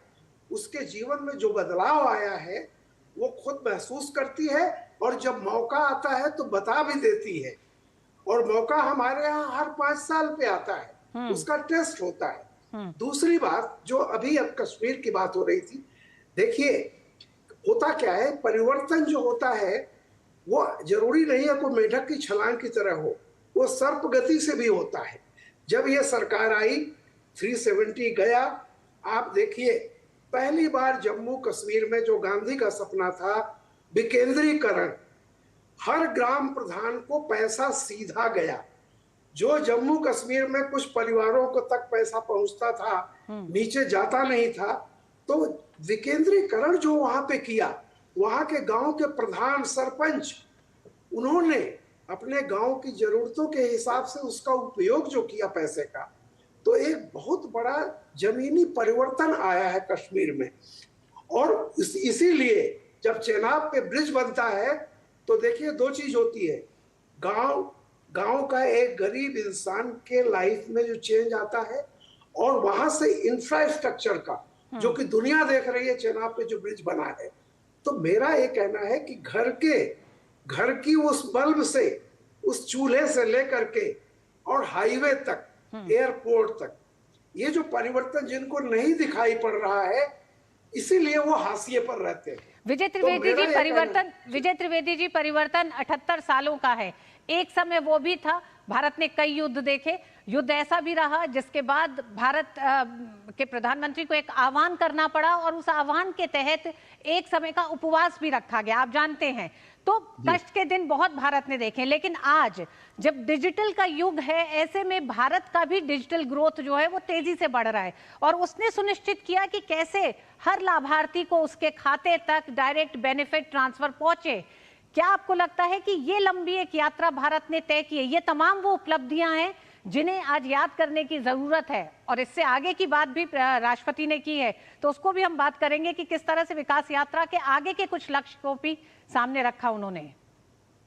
उसके जीवन में जो बदलाव आया है वो खुद महसूस करती है, और जब मौका आता है तो बता भी देती है। और मौका हमारे यहाँ हर 5 साल पे आता है, उसका टेस्ट होता है। दूसरी बात, जो अभी अब कश्मीर की बात हो रही थी, देखिए होता क्या है, परिवर्तन जो होता है वो जरूरी नहीं है कोई मेढक की छलांग की तरह हो, वो सर्प गति से भी होता है। जब ये सरकार आई 370 गया, आप देखिए पहली बार जम्मू कश्मीर में जो गांधी का सपना था विकेंद्रीकरण, हर ग्राम प्रधान को पैसा सीधा गया। जो जम्मू कश्मीर में कुछ परिवारों को तक पैसा पहुंचता था, नीचे जाता नहीं था। तो विकेंद्रीकरण जो वहां पे किया, वहां के गांव के प्रधान, सरपंच, उन्होंने अपने गांव की जरूरतों के हिसाब से उसका उपयोग जो किया पैसे का, तो एक बहुत बड़ा जमीनी परिवर्तन आया है कश्मीर में। और इसीलिए जब चेनाब पे ब्रिज बनता है तो देखिए 2 चीज होती है, गांव का एक गरीब इंसान के लाइफ में जो चेंज आता है, और वहां से इंफ्रास्ट्रक्चर का जो कि दुनिया देख रही है चेनाब पे जो ब्रिज बना है। तो मेरा ये कहना है कि घर की उस बल्ब से, उस चूल्हे से लेकर के और हाईवे तक, एयरपोर्ट तक, ये जो परिवर्तन जिनको नहीं दिखाई पड़ रहा है, इसीलिए वो हाशिए पर रहते हैं। विजय त्रिवेदी जी, परिवर्तन 78 सालों का है। एक समय वो भी था, भारत ने कई युद्ध देखे, युद्ध ऐसा भी रहा जिसके बाद भारत के प्रधानमंत्री को एक आह्वान करना पड़ा, और उस आह्वान के तहत एक समय का उपवास भी रखा गया, आप जानते हैं। तो कष्ट के दिन बहुत भारत ने देखे, लेकिन आज जब डिजिटल का युग है, ऐसे में भारत का भी डिजिटल ग्रोथ जो है वो तेजी से बढ़ रहा है, और उसने सुनिश्चित किया कि कैसे हर लाभार्थी को उसके खाते तक डायरेक्ट बेनिफिट ट्रांसफर पहुंचे। क्या आपको लगता है कि ये लंबी एक यात्रा भारत ने तय की है? ये तमाम वो उपलब्धियां हैं जिन्हें आज याद करने की जरूरत है, और इससे आगे की बात भी राष्ट्रपति ने की है, तो उसको भी हम बात करेंगे कि किस तरह से विकास यात्रा के आगे के कुछ लक्ष्य को भी सामने रखा उन्होंने।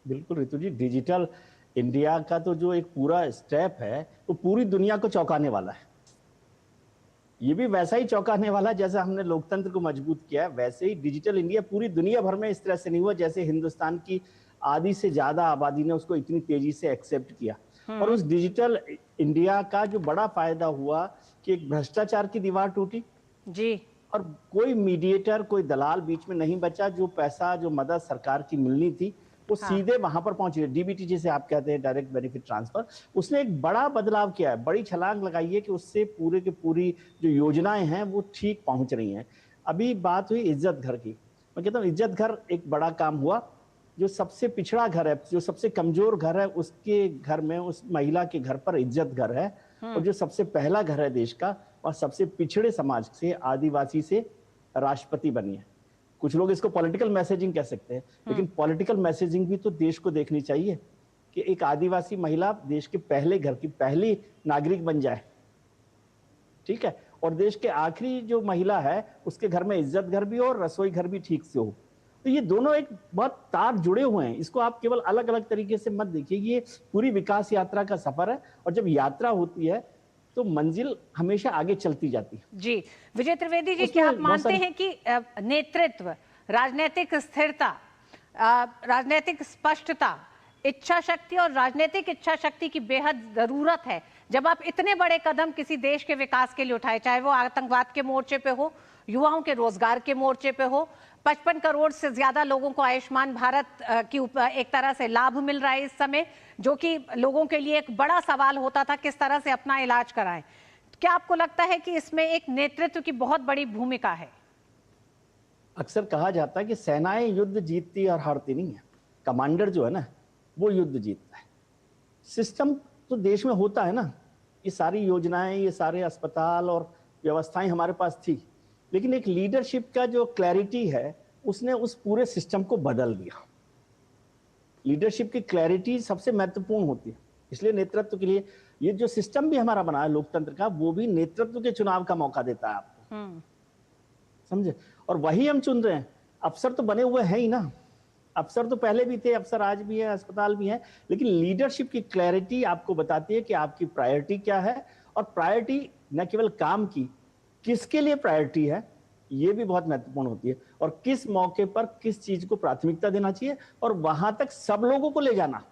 बिल्कुल ऋतु जी, डिजिटल इंडिया का तो जो एक पूरा स्टेप है वो पूरी दुनिया को चौंकाने वाला है। ये भी वैसा ही चौंकाने वाला जैसे हमने लोकतंत्र को मजबूत किया है, वैसे ही डिजिटल इंडिया पूरी दुनिया भर में इस तरह से नहीं हुआ जैसे हिंदुस्तान की आधी से ज्यादा आबादी ने उसको इतनी तेजी से एक्सेप्ट किया। और उस डिजिटल इंडिया का जो बड़ा फायदा हुआ कि एक भ्रष्टाचार की दीवार टूटी जी, और कोई मीडिएटर, कोई दलाल बीच में नहीं बचा। जो पैसा, जो मदद सरकार की मिलनी थी वो सीधे वहां पर पहुंची। डीबीटी जिसे आप कहते हैं, डायरेक्ट बेनिफिट ट्रांसफर, उसने एक बड़ा बदलाव किया है, बड़ी छलांग लगाई है कि उससे पूरे की पूरी जो योजनाएं हैं वो ठीक पहुंच रही हैं। अभी बात हुई इज्जत घर की, मैं कहता हूँ इज्जत घर एक बड़ा काम हुआ। जो सबसे पिछड़ा घर है, जो सबसे कमजोर घर है, उसके घर में, उस महिला के घर पर इज्जत घर है। और जो सबसे पहला घर है देश का, और सबसे पिछड़े समाज से, आदिवासी से राष्ट्रपति बनी है। कुछ लोग इसको पॉलिटिकल मैसेजिंग कह सकते हैं, लेकिन पॉलिटिकल मैसेजिंग भी तो देश को देखनी चाहिए कि एक आदिवासी महिला देश के पहले घर की पहली नागरिक बन जाए, ठीक है, और देश के आखिरी जो महिला है उसके घर में इज्जत घर भी हो और रसोई घर भी ठीक से हो। तो ये दोनों एक बहुत तार जुड़े हुए हैं, इसको आप केवल अलग अलग तरीके से मत देखिए। ये पूरी विकास यात्रा का सफर है, और जब यात्रा होती है तो मंजिल हमेशा आगे चलती जाती है। जी विजय त्रिवेदी जी, क्या आप मानते हैं कि नेतृत्व, राजनीतिक स्थिरता, राजनीतिक स्पष्टता, इच्छा शक्ति और राजनीतिक इच्छा शक्ति की बेहद जरूरत है जब आप इतने बड़े कदम किसी देश के विकास के लिए उठाए, चाहे वो आतंकवाद के मोर्चे पे हो, युवाओं के रोजगार के मोर्चे पे हो, 55 करोड़ से ज्यादा लोगों को आयुष्मान भारत की एक तरह से लाभ मिल रहा है इस समय, जो कि लोगों के लिए एक बड़ा सवाल होता था किस तरह से अपना इलाज कराएं। क्या आपको लगता है कि इसमें एक नेतृत्व की बहुत बड़ी भूमिका है? अक्सर कहा जाता है कि सेनाएं युद्ध जीतती और हारती नहीं है, कमांडर जो है ना वो युद्ध जीतता है। सिस्टम तो देश में होता है ना, ये सारी योजनाएं, ये सारे अस्पताल और व्यवस्थाएं हमारे पास थी, लेकिन एक लीडरशिप का जो क्लैरिटी है उसने उस पूरे सिस्टम को बदल दिया। लीडरशिप की क्लैरिटी सबसे महत्वपूर्ण होती है, इसलिए नेतृत्व के लिए ये जो सिस्टम भी हमारा बना है लोकतंत्र का, वो भी नेतृत्व के चुनाव का मौका देता है आपको, समझे, और वही हम चुन रहे हैं। अफसर तो बने हुए हैं ही ना, अफसर तो पहले भी थे, अफसर आज भी है, अस्पताल भी है, लेकिन लीडरशिप की क्लैरिटी आपको बताती है कि आपकी प्रायोरिटी क्या है, और प्रायोरिटी न केवल काम की, किसके लिए प्रायोरिटी है ये भी बहुत महत्वपूर्ण होती है, और किस मौके पर किस चीज को प्राथमिकता देना चाहिए, और वहां तक सब लोगों को ले जाना।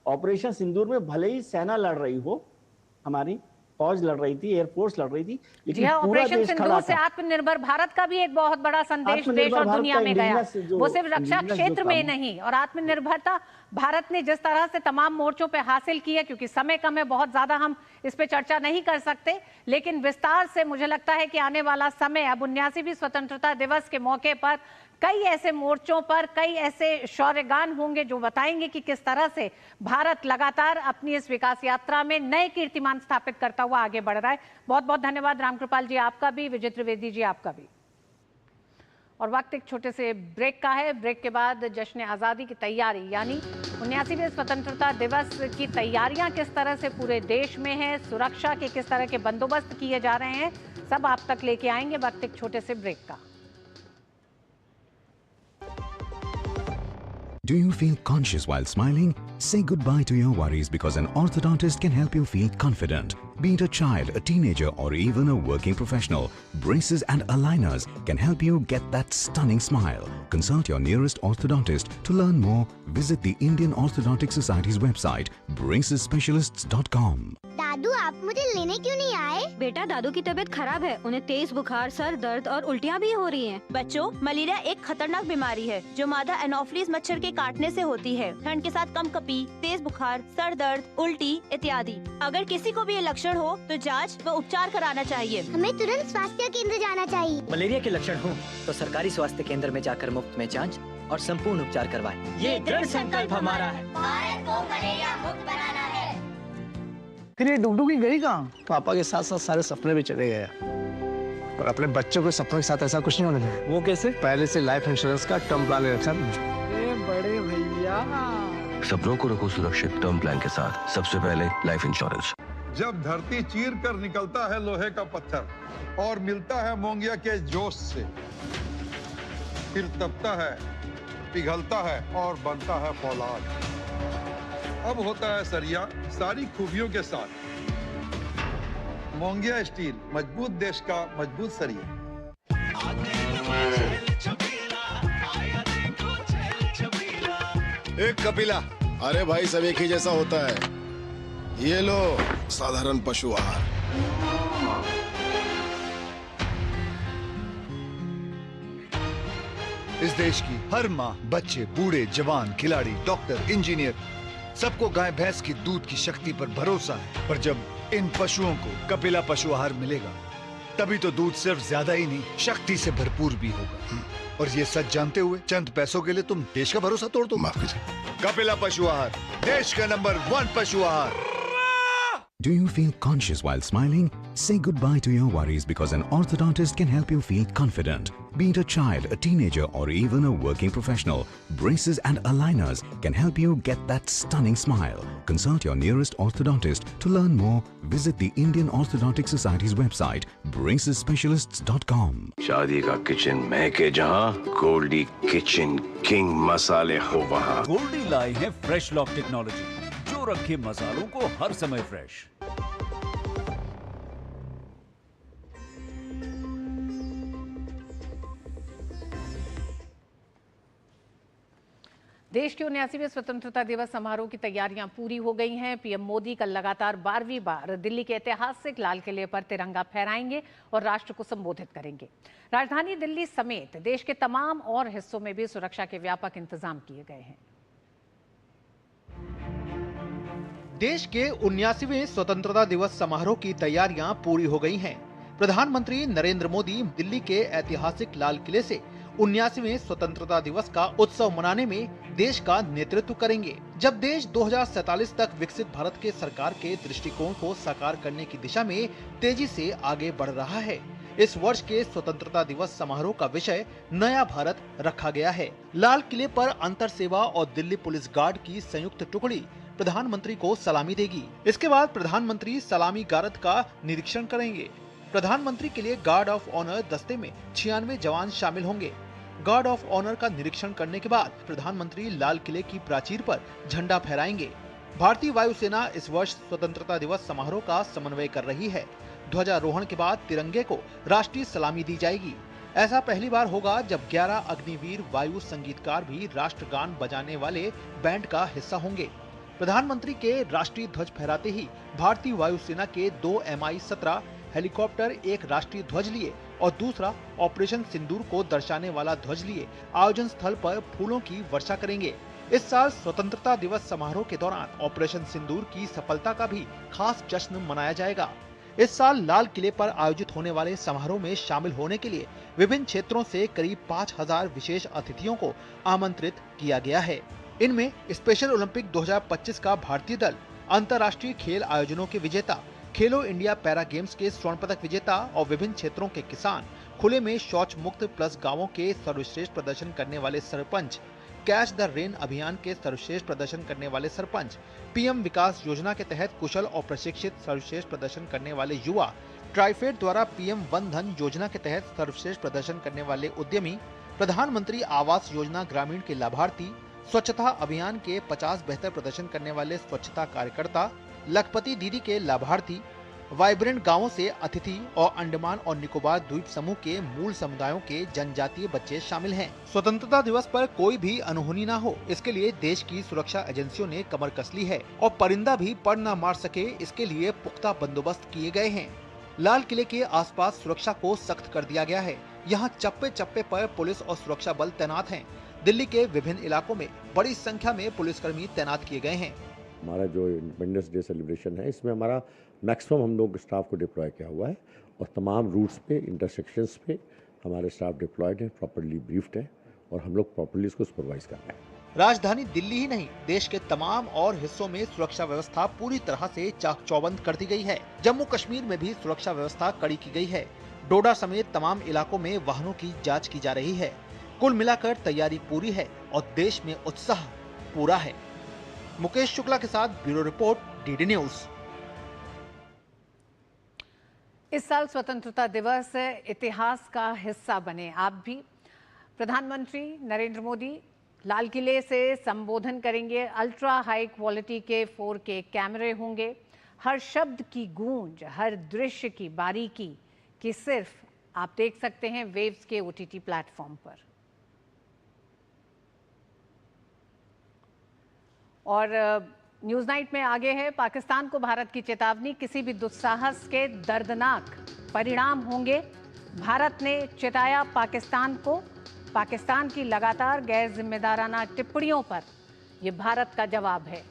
ऑपरेशन सिंदूर में भले ही सेना लड़ रही हो, हमारी फौज लड़ रही थी, एयरफोर्स लड़ रही थी, लेकिन पूरा देश खड़ा से आत्मनिर्भर भारत का भी एक बहुत बड़ा संदेश देश और दुनिया में गया। वो सिर्फ रक्षा क्षेत्र में नहीं, और आत्मनिर्भरता भारत ने जिस तरह से तमाम मोर्चों पे हासिल की है, क्योंकि समय कम है, बहुत ज्यादा हम इस पे चर्चा नहीं कर सकते, लेकिन विस्तार से मुझे लगता है कि आने वाला समय, अब 79वीं स्वतंत्रता दिवस के मौके पर कई ऐसे मोर्चों पर कई ऐसे शौर्यगान होंगे जो बताएंगे कि किस तरह से भारत लगातार अपनी इस विकास यात्रा में नए कीर्तिमान स्थापित करता हुआ आगे बढ़ रहा है। बहुत बहुत धन्यवाद रामकृपाल जी, आपका भी, विजय त्रिवेदी जी आपका भी। और वक्त एक छोटे से ब्रेक का है। ब्रेक के बाद जश्न आज़ादी की तैयारी, यानी 79वें स्वतंत्रता दिवस की तैयारियां किस तरह से पूरे देश में है, सुरक्षा के किस तरह के बंदोबस्त किए जा रहे हैं, सब आप तक लेके आएंगे वक्त एक छोटे से ब्रेक का। Do you feel conscious while smiling? Say goodbye to your worries because an orthodontist can help you feel confident. Be it a child, a teenager, or even a working professional, braces and aligners can help you get that stunning smile. Consult your nearest orthodontist. To learn more, visit the Indian Orthodontic Society's website, bracesspecialists.com. दादू, आप मुझे लेने क्यों नहीं आए? बेटा, दादू की तबीयत खराब है, उन्हें तेज बुखार, सर दर्द और उल्टियाँ भी हो रही हैं। बच्चों, मलेरिया एक खतरनाक बीमारी है जो मादा एनोफिलीज मच्छर के काटने से होती है। ठंड के साथ कंपकपी, तेज बुखार, सर दर्द, उल्टी इत्यादि। अगर किसी को भी ये लक्षण हो तो जांच व उपचार कराना चाहिए। हमें तुरंत स्वास्थ्य केंद्र जाना चाहिए। मलेरिया के लक्षण हो तो सरकारी स्वास्थ्य केंद्र में जाकर मुफ्त में जांच और संपूर्ण उपचार करवाएं। ये दृढ़ संकल्प हमारा है। भारत को मलेरिया मुक्त बनाना है। फिर ये डुगडुगी गई कहाँ? पापा के साथ साथ सारे सपने भी चले गए, और अपने बच्चों के सपनों के साथ ऐसा कुछ नहीं होने देना। वो कैसे? पहले से लाइफ इंश्योरेंस का टर्म प्लान ले रखा। बड़े भैया, सपनों को रखो सुरक्षित टर्म प्लान के साथ। सबसे पहले लाइफ इंश्योरेंस। जब धरती चीर कर निकलता है लोहे का पत्थर और मिलता है मोंगिया के जोश से, फिर तपता है, पिघलता है और बनता है फौलाद। अब होता है सरिया सारी खूबियों के साथ। मोंगिया स्टील, मजबूत देश का मजबूत सरिया। एक कपिला। अरे भाई सब एक ही जैसा होता है। ये लो साधारण पशु आहार। इस देश की हर माँ, बच्चे, बूढ़े, जवान, खिलाड़ी, डॉक्टर, इंजीनियर, सबको गाय भैंस की दूध की शक्ति पर भरोसा है। पर जब इन पशुओं को कपिला पशु आहार मिलेगा, तभी तो दूध सिर्फ ज्यादा ही नहीं, शक्ति से भरपूर भी होगा। और ये सच जानते हुए चंद पैसों के लिए तुम देश का भरोसा तोड़ दो। माफ कीजिए। कपिला पशु आहार, देश का नंबर 1 पशु आहार। Do you feel conscious while smiling? Say goodbye to your worries because an orthodontist can help you feel confident. Be it a child, a teenager, or even a working professional, braces and aligners can help you get that stunning smile. Consult your nearest orthodontist. To learn more, visit the Indian Orthodontic Society's website, bracesspecialists.com. शादी का किचन महके जहाँ, गोल्डी किचन किंग मसाले हो वहाँ। गोल्डी लाई है फ्रेश लॉक टेक्नोलॉजी, जो रखे मसालों को हर समय फ्रेश। देश के 79वें स्वतंत्रता दिवस समारोह की तैयारियां पूरी हो गई हैं। पीएम मोदी कल लगातार 12वीं बार दिल्ली के ऐतिहासिक लाल किले पर तिरंगा फहराएंगे और राष्ट्र को संबोधित करेंगे। राजधानी दिल्ली समेत देश के तमाम और हिस्सों में भी सुरक्षा के व्यापक इंतजाम किए गए हैं। देश के 79वें स्वतंत्रता दिवस समारोह की तैयारियां पूरी हो गई हैं। प्रधानमंत्री नरेंद्र मोदी दिल्ली के ऐतिहासिक लाल किले से 79वें स्वतंत्रता दिवस का उत्सव मनाने में देश का नेतृत्व करेंगे। जब देश 2047 तक विकसित भारत के सरकार के दृष्टिकोण को साकार करने की दिशा में तेजी से आगे बढ़ रहा है, इस वर्ष के स्वतंत्रता दिवस समारोह का विषय नया भारत रखा गया है। लाल किले पर अंतर सेवा और दिल्ली पुलिस गार्ड की संयुक्त टुकड़ी प्रधानमंत्री को सलामी देगी। इसके बाद प्रधानमंत्री सलामी गारद का निरीक्षण करेंगे। प्रधानमंत्री के लिए गार्ड ऑफ ऑनर दस्ते में 96 जवान शामिल होंगे। गार्ड ऑफ ऑनर का निरीक्षण करने के बाद प्रधानमंत्री लाल किले की प्राचीर पर झंडा फहराएंगे। भारतीय वायुसेना इस वर्ष स्वतंत्रता दिवस समारोह का समन्वय कर रही है। ध्वजारोहण के बाद तिरंगे को राष्ट्रीय सलामी दी जाएगी। ऐसा पहली बार होगा जब 11 अग्निवीर वायु संगीतकार भी राष्ट्रगान बजाने वाले बैंड का हिस्सा होंगे। प्रधानमंत्री के राष्ट्रीय ध्वज फहराते ही भारतीय वायुसेना के 2 Mi-17 हेलीकॉप्टर एक राष्ट्रीय ध्वज लिए और दूसरा ऑपरेशन सिंदूर को दर्शाने वाला ध्वज लिए आयोजन स्थल पर फूलों की वर्षा करेंगे। इस साल स्वतंत्रता दिवस समारोह के दौरान ऑपरेशन सिंदूर की सफलता का भी खास जश्न मनाया जाएगा। इस साल लाल किले पर आयोजित होने वाले समारोह में शामिल होने के लिए विभिन्न क्षेत्रों से करीब 5000 विशेष अतिथियों को आमंत्रित किया गया है। इनमें स्पेशल ओलंपिक 2025 का भारतीय दल, अंतर्राष्ट्रीय खेल आयोजनों के विजेता, खेलो इंडिया पैरा गेम्स के स्वर्ण पदक विजेता और विभिन्न क्षेत्रों के किसान, खुले में शौच मुक्त प्लस गांवों के सर्वश्रेष्ठ प्रदर्शन करने वाले सरपंच, कैच द रेन अभियान के सर्वश्रेष्ठ प्रदर्शन करने वाले सरपंच, पीएम विकास योजना के तहत कुशल और प्रशिक्षित सर्वश्रेष्ठ प्रदर्शन करने वाले युवा, ट्राइफेड द्वारा पीएम वन धन योजना के तहत सर्वश्रेष्ठ प्रदर्शन करने वाले उद्यमी, प्रधानमंत्री आवास योजना ग्रामीण के लाभार्थी, स्वच्छता अभियान के 50 बेहतर प्रदर्शन करने वाले स्वच्छता कार्यकर्ता, लखपति दीदी के लाभार्थी, वाइब्रेंट गांवों से अतिथि और अंडमान और निकोबार द्वीप समूह के मूल समुदायों के जनजातीय बच्चे शामिल हैं। स्वतंत्रता दिवस पर कोई भी अनहोनी न हो, इसके लिए देश की सुरक्षा एजेंसियों ने कमर कस ली है और परिंदा भी पर न मार सके, इसके लिए पुख्ता बंदोबस्त किए गए हैं। लाल किले के आसपास सुरक्षा को सख्त कर दिया गया है। यहाँ चप्पे चप्पे पर पुलिस और सुरक्षा बल तैनात हैं। दिल्ली के विभिन्न इलाकों में बड़ी संख्या में पुलिसकर्मी तैनात किए गए हैं। हमारा जो इंडिपेंडेंस डे सेलिब्रेशन है, इसमें हमारा मैक्सिमम हम लोग स्टाफ को डिप्लॉय किया हुआ है और तमाम रूट्स पे, इंटरसेक्शंस पे हमारे स्टाफ डिप्लॉयड है, प्रॉपर्ली ब्रीफ्ड है और हम लोग प्रॉपर्ली इसको सुपरवाइज कर रहे हैं। राजधानी दिल्ली ही नहीं, देश के तमाम और हिस्सों में सुरक्षा व्यवस्था पूरी तरह से चाक चौबंद कर दी गई है। जम्मू कश्मीर में भी सुरक्षा व्यवस्था कड़ी की गई है। डोडा समेत तमाम इलाकों में वाहनों की जाँच की जा रही है। कुल मिलाकर तैयारी पूरी है और देश में उत्साह पूरा है। मुकेश शुक्ला के साथ ब्यूरो रिपोर्ट, डीडी न्यूज। इस साल स्वतंत्रता दिवस इतिहास का हिस्सा बने आप भी। प्रधानमंत्री नरेंद्र मोदी लाल किले से संबोधन करेंगे। अल्ट्रा हाई क्वालिटी के 4K कैमरे होंगे। हर शब्द की गूंज, हर दृश्य की बारीकी की सिर्फ आप देख सकते हैं वेव्स के OTT प्लेटफॉर्म पर। और न्यूज नाइट में आगे है, पाकिस्तान को भारत की चेतावनी, किसी भी दुस्साहस के दर्दनाक परिणाम होंगे। भारत ने चेताया पाकिस्तान को। पाकिस्तान की लगातार गैर जिम्मेदाराना टिप्पणियों पर यह भारत का जवाब है।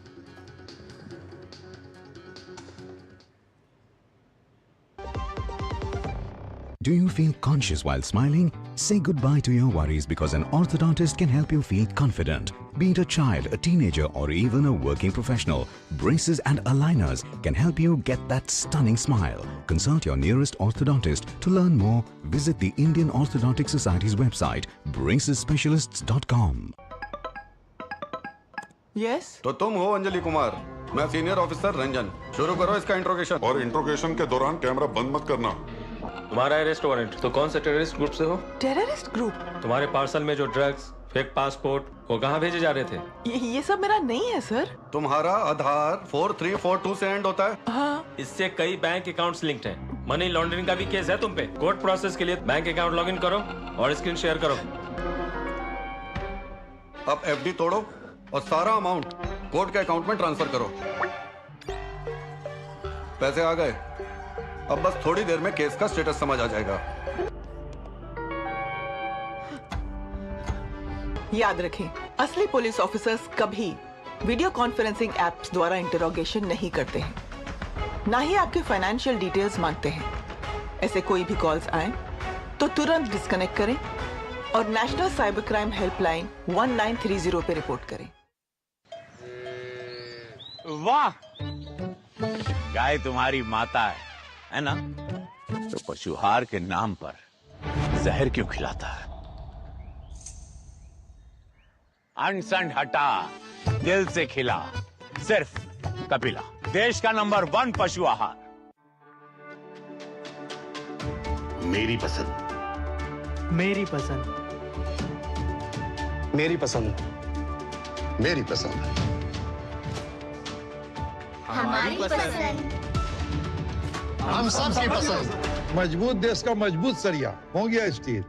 Do you feel conscious while smiling? Say goodbye to your worries because an orthodontist can help you feel confident. Be it a child, a teenager, or even a working professional, braces and aligners can help you get that stunning smile. Consult your nearest orthodontist. To learn more, visit the Indian Orthodontic Society's website, bracesspecialists.com. Yes? तो तुम हो अंजलि कुमार, मैं सीनियर ऑफिसर रंजन। शुरू करो इसका इंट्रोगेशन। और इंट्रोगेशन के दौरान कैमरा बंद मत करना। तुम्हारा अरेस्ट वारंट। तो कौन से टेररिस्ट ग्रुप से हो? Terrorist group? तुम्हारे पार्सल में जो ड्रग्स, फेक पासपोर्ट, वो कहाँ भेजे जा रहे थे? ये सब मेरा नहीं है सर। तुम्हारा आधार 4342 से एंड होता है। हाँ। इससे कई बैंक अकाउंट्स लिंक्ड हैं। मनी लॉन्ड्रिंग का भी केस है तुम पे। कोर्ट प्रोसेस के लिए बैंक अकाउंट लॉगिन करो और स्क्रीन शेयर करो। अब FD तोड़ो और सारा अमाउंट कोर्ट के अकाउंट में ट्रांसफर करो। पैसे आ गए। अब बस थोड़ी देर में केस का स्टेटस समझ आ जाएगा। याद रखें, असली पुलिस ऑफिसर्स कभी वीडियो कॉन्फ्रेंसिंग एप्स द्वारा इंटरोगेशन नहीं करते हैं, ना ही आपके फाइनेंशियल डिटेल्स मांगते हैं। ऐसे कोई भी कॉल्स आए तो तुरंत डिस्कनेक्ट करें और नेशनल साइबर क्राइम हेल्पलाइन 1930 पे रिपोर्ट करें। वाह, गाय तुम्हारी माता है ना? तो पशुहार के नाम पर जहर क्यों खिलाता है? अनसंड हटा, दिल से खिला, सिर्फ कपिला, देश का नंबर 1 पशु आहार। मेरी पसंद, मेरी पसंद, मेरी पसंद, मेरी पसंद, हमारी पसंद, हम सबकी पसंद। मजबूत देश का मजबूत सरिया हो गया स्टील।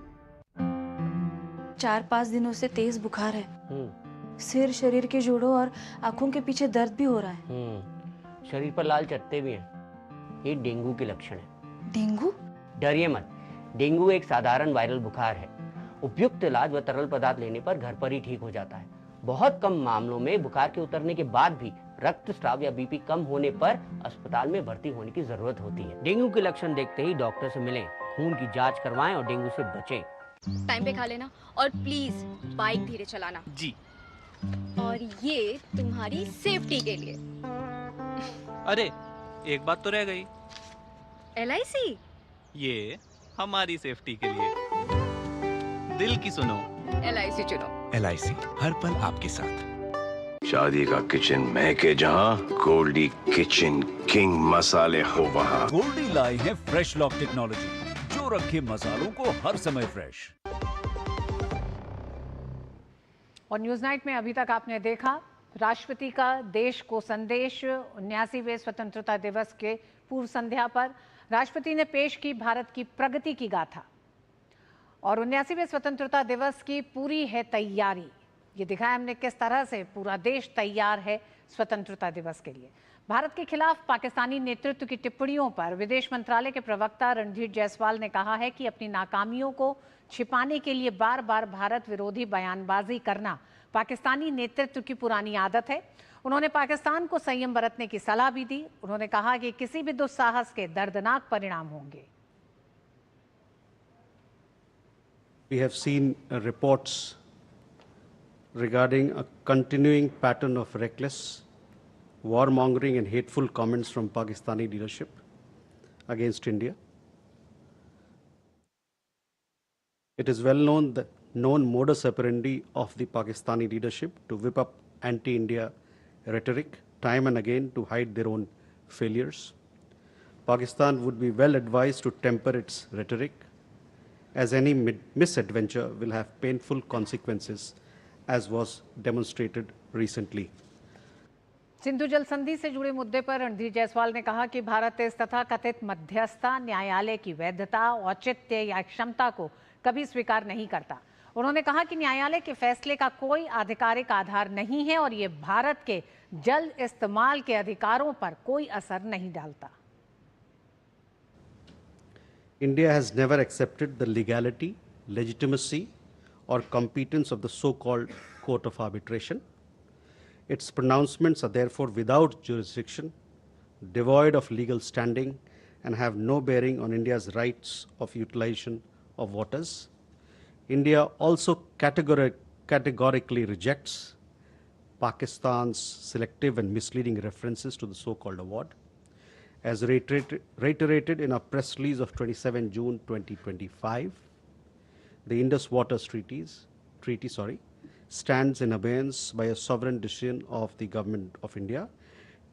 4-5 दिनों से तेज बुखार है। सिर, शरीर के जोड़ों और आंखों के पीछे दर्द भी हो रहा है। शरीर पर लाल चट्टे भी हैं। ये डेंगू के लक्षण है। डेंगू? डरिए मत, डेंगू एक साधारण वायरल बुखार है। उपयुक्त इलाज व तरल पदार्थ लेने पर घर पर ही ठीक हो जाता है। बहुत कम मामलों में बुखार के उतरने के बाद भी रक्तस्राव या बीपी कम होने पर अस्पताल में भर्ती होने की जरूरत होती है। डेंगू के लक्षण देखते ही डॉक्टर से मिलें, खून की जांच करवाएं और डेंगू से बचें। टाइम पे खा लेना और प्लीज बाइक धीरे चलाना जी। और ये तुम्हारी सेफ्टी के लिए। अरे एक बात तो रह गई। LIC? ये हमारी सेफ्टी के लिए। दिल की सुनो, LIC चुनो। LIC हर पल आपके साथ। शादी का किचन महके जहाँ, गोल्डी किचन किंग मसाले हो वहाँ। गोल्डी लाई है फ्रेश लॉक टेक्नोलॉजी, जो रखे मसालों को हर समय फ्रेश। और न्यूज नाइट में अभी तक आपने देखा राष्ट्रपति का देश को संदेश। 79वें स्वतंत्रता दिवस के पूर्व संध्या पर राष्ट्रपति ने पेश की भारत की प्रगति की गाथा। और 79वें स्वतंत्रता दिवस की पूरी है तैयारी। ये दिखाया हमने किस तरह से पूरा देश तैयार है स्वतंत्रता दिवस के लिए। भारत के खिलाफ पाकिस्तानी नेतृत्व की टिप्पणियों पर विदेश मंत्रालय के प्रवक्ता रणधीर जायसवाल ने कहा है कि अपनी नाकामियों को छिपाने के लिए बार बार भारत विरोधी बयानबाजी करना पाकिस्तानी नेतृत्व की पुरानी आदत है। उन्होंने पाकिस्तान को संयम बरतने की सलाह भी दी। उन्होंने कहा कि किसी भी दुस्साहस के दर्दनाक परिणाम होंगे। We have seen reports regarding a continuing pattern of reckless, warmongering and hateful comments from Pakistani leadership against India. It is well known the known modus operandi of the Pakistani leadership to whip up anti-India rhetoric time and again to hide their own failures. Pakistan would be well advised to temper its rhetoric, as any misadventure will have painful consequences as was demonstrated recently. Sindhu जल संधि से जुड़े मुद्दे पर रणधीर जायसवाल ने कहा कि भारत इस तथा कथित मध्यस्थता न्यायालय की वैधता, औचित्य या क्षमता को कभी स्वीकार नहीं करता। उन्होंने कहा कि न्यायालय के फैसले का कोई आधिकारिक आधार नहीं है और ये भारत के जल इस्तेमाल के अधिकारों पर कोई असर नहीं डालता। India has never accepted the legality, legitimacy, or competence of the so-called Court of Arbitration. Its pronouncements are therefore without jurisdiction, devoid of legal standing, and have no bearing on India's rights of utilization of waters. India also categorically rejects Pakistan's selective and misleading references to the so-called award. As reiterated in our press release of 27 June 2025, the Indus Waters Treaty stands in abeyance by a sovereign decision of the Government of India,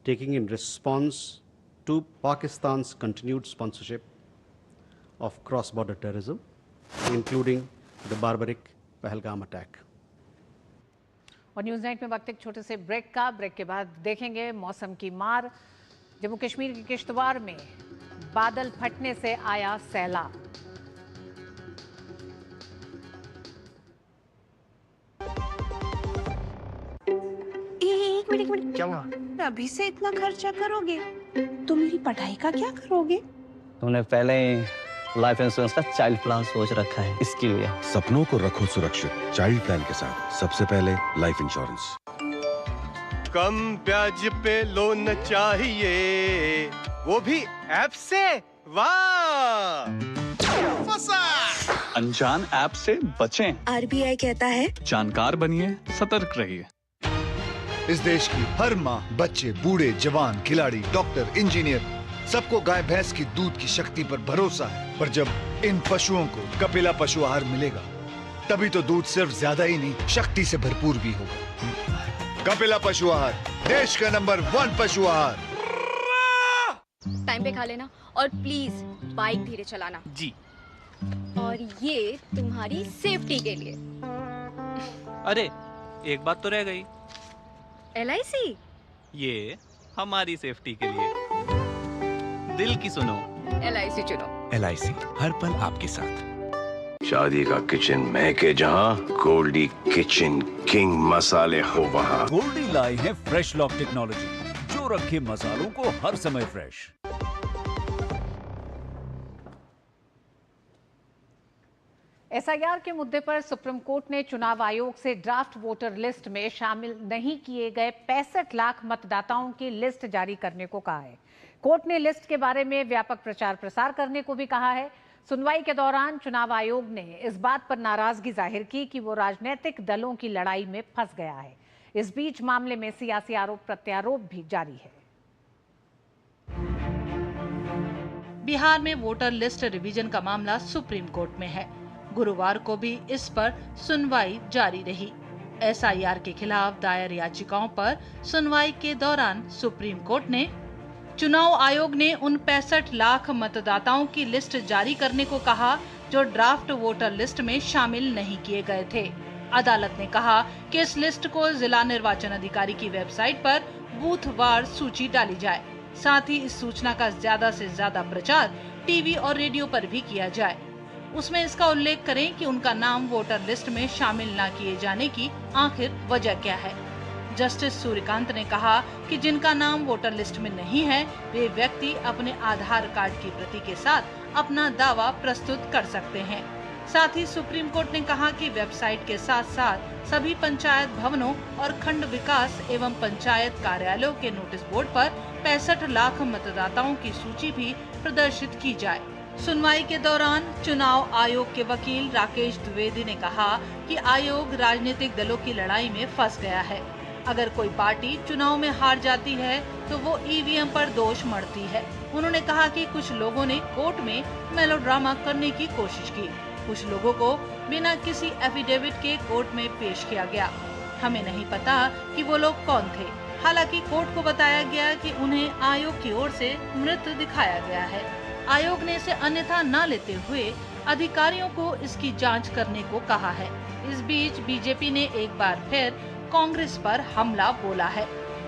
taking in response to Pakistan's continued sponsorship of cross-border terrorism, including the barbaric Pahalgam attack. और न्यूज़ नाइट में वक्त एक छोटे से ब्रेक के बाद देखेंगे मौसम की मार। जम्मू कश्मीर के किश्तवाड़ में बादल फटने से आया सैलाब। एक मिनट क्या हुआ? अभी से इतना खर्चा करोगे तो मेरी पढ़ाई का क्या करोगे? तुमने पहले ही लाइफ इंश्योरेंस का चाइल्ड प्लान सोच रखा है, इसके लिए। सपनों को रखो सुरक्षित चाइल्ड प्लान के साथ। सबसे पहले लाइफ इंश्योरेंस। कम ब्याज पे लोन चाहिए, वो भी ऐप से। वाह! फंसा! अनजान ऐप से बचें। RBI कहता है जानकार बनिए, सतर्क रहिए। इस देश की हर माँ, बच्चे, बूढ़े, जवान, खिलाड़ी, डॉक्टर, इंजीनियर, सबको गाय भैंस की दूध की शक्ति पर भरोसा है। पर जब इन पशुओं को कपिला पशु आहार मिलेगा, तभी तो दूध सिर्फ ज्यादा ही नहीं, शक्ति से भरपूर भी होगा। कपिला पशु आहार, देश का नंबर 1 पशु आहार। टाइम पे खा लेना और प्लीज बाइक धीरे चलाना। जी। और ये तुम्हारी सेफ्टी के लिए। अरे एक बात तो रह गई। LIC? ये हमारी सेफ्टी के लिए। दिल की सुनो, LIC चुनो। LIC हर पल आपके साथ। शादी का किचन महके जहाँ, गोल्डी किचन किंग मसाले हो वहाँ। गोल्डी लाई है फ्रेश लॉक टेक्नोलॉजी, जो रखे मसालों को हर समय फ्रेश। SIR के मुद्दे पर सुप्रीम कोर्ट ने चुनाव आयोग से ड्राफ्ट वोटर लिस्ट में शामिल नहीं किए गए 65 लाख मतदाताओं की लिस्ट जारी करने को कहा है। कोर्ट ने लिस्ट के बारे में व्यापक प्रचार प्रसार करने को भी कहा है। सुनवाई के दौरान चुनाव आयोग ने इस बात पर नाराजगी जाहिर की कि वो राजनीतिक दलों की लड़ाई में फंस गया है। इस बीच मामले में सियासी आरोप प्रत्यारोप भी जारी है। बिहार में वोटर लिस्ट रिवीजन का मामला सुप्रीम कोर्ट में है। गुरुवार को भी इस पर सुनवाई जारी रही। SIR के खिलाफ दायर याचिकाओं पर सुनवाई के दौरान सुप्रीम कोर्ट ने चुनाव आयोग ने उन 65 लाख मतदाताओं की लिस्ट जारी करने को कहा जो ड्राफ्ट वोटर लिस्ट में शामिल नहीं किए गए थे। अदालत ने कहा कि इस लिस्ट को जिला निर्वाचन अधिकारी की वेबसाइट पर बूथवार सूची डाली जाए। साथ ही इस सूचना का ज्यादा से ज्यादा प्रचार टीवी और रेडियो पर भी किया जाए। उसमें इसका उल्लेख करें कि उनका नाम वोटर लिस्ट में शामिल न किए जाने की आखिर वजह क्या है। जस्टिस सूर्यकांत ने कहा कि जिनका नाम वोटर लिस्ट में नहीं है, वे व्यक्ति अपने आधार कार्ड की प्रति के साथ अपना दावा प्रस्तुत कर सकते हैं। साथ ही सुप्रीम कोर्ट ने कहा कि वेबसाइट के साथ साथ सभी पंचायत भवनों और खंड विकास एवं पंचायत कार्यालयों के नोटिस बोर्ड पर 65 लाख मतदाताओं की सूची भी प्रदर्शित की जाए। सुनवाई के दौरान चुनाव आयोग के वकील राकेश द्विवेदी ने कहा कि आयोग राजनीतिक दलों की लड़ाई में फंस गया है। अगर कोई पार्टी चुनाव में हार जाती है तो वो EVM पर दोष मढ़ती है। उन्होंने कहा कि कुछ लोगों ने कोर्ट में मेलोड्रामा करने की कोशिश की। कुछ लोगों को बिना किसी एफिडेविट के कोर्ट में पेश किया गया। हमें नहीं पता कि वो लोग कौन थे। हालांकि कोर्ट को बताया गया कि उन्हें आयोग की ओर से मृत दिखाया गया है। आयोग ने इसे अन्यथा न लेते हुए अधिकारियों को इसकी जांच करने को कहा है। इस बीच बीजेपी ने एक बार फिर कांग्रेस पर हमला बोला है।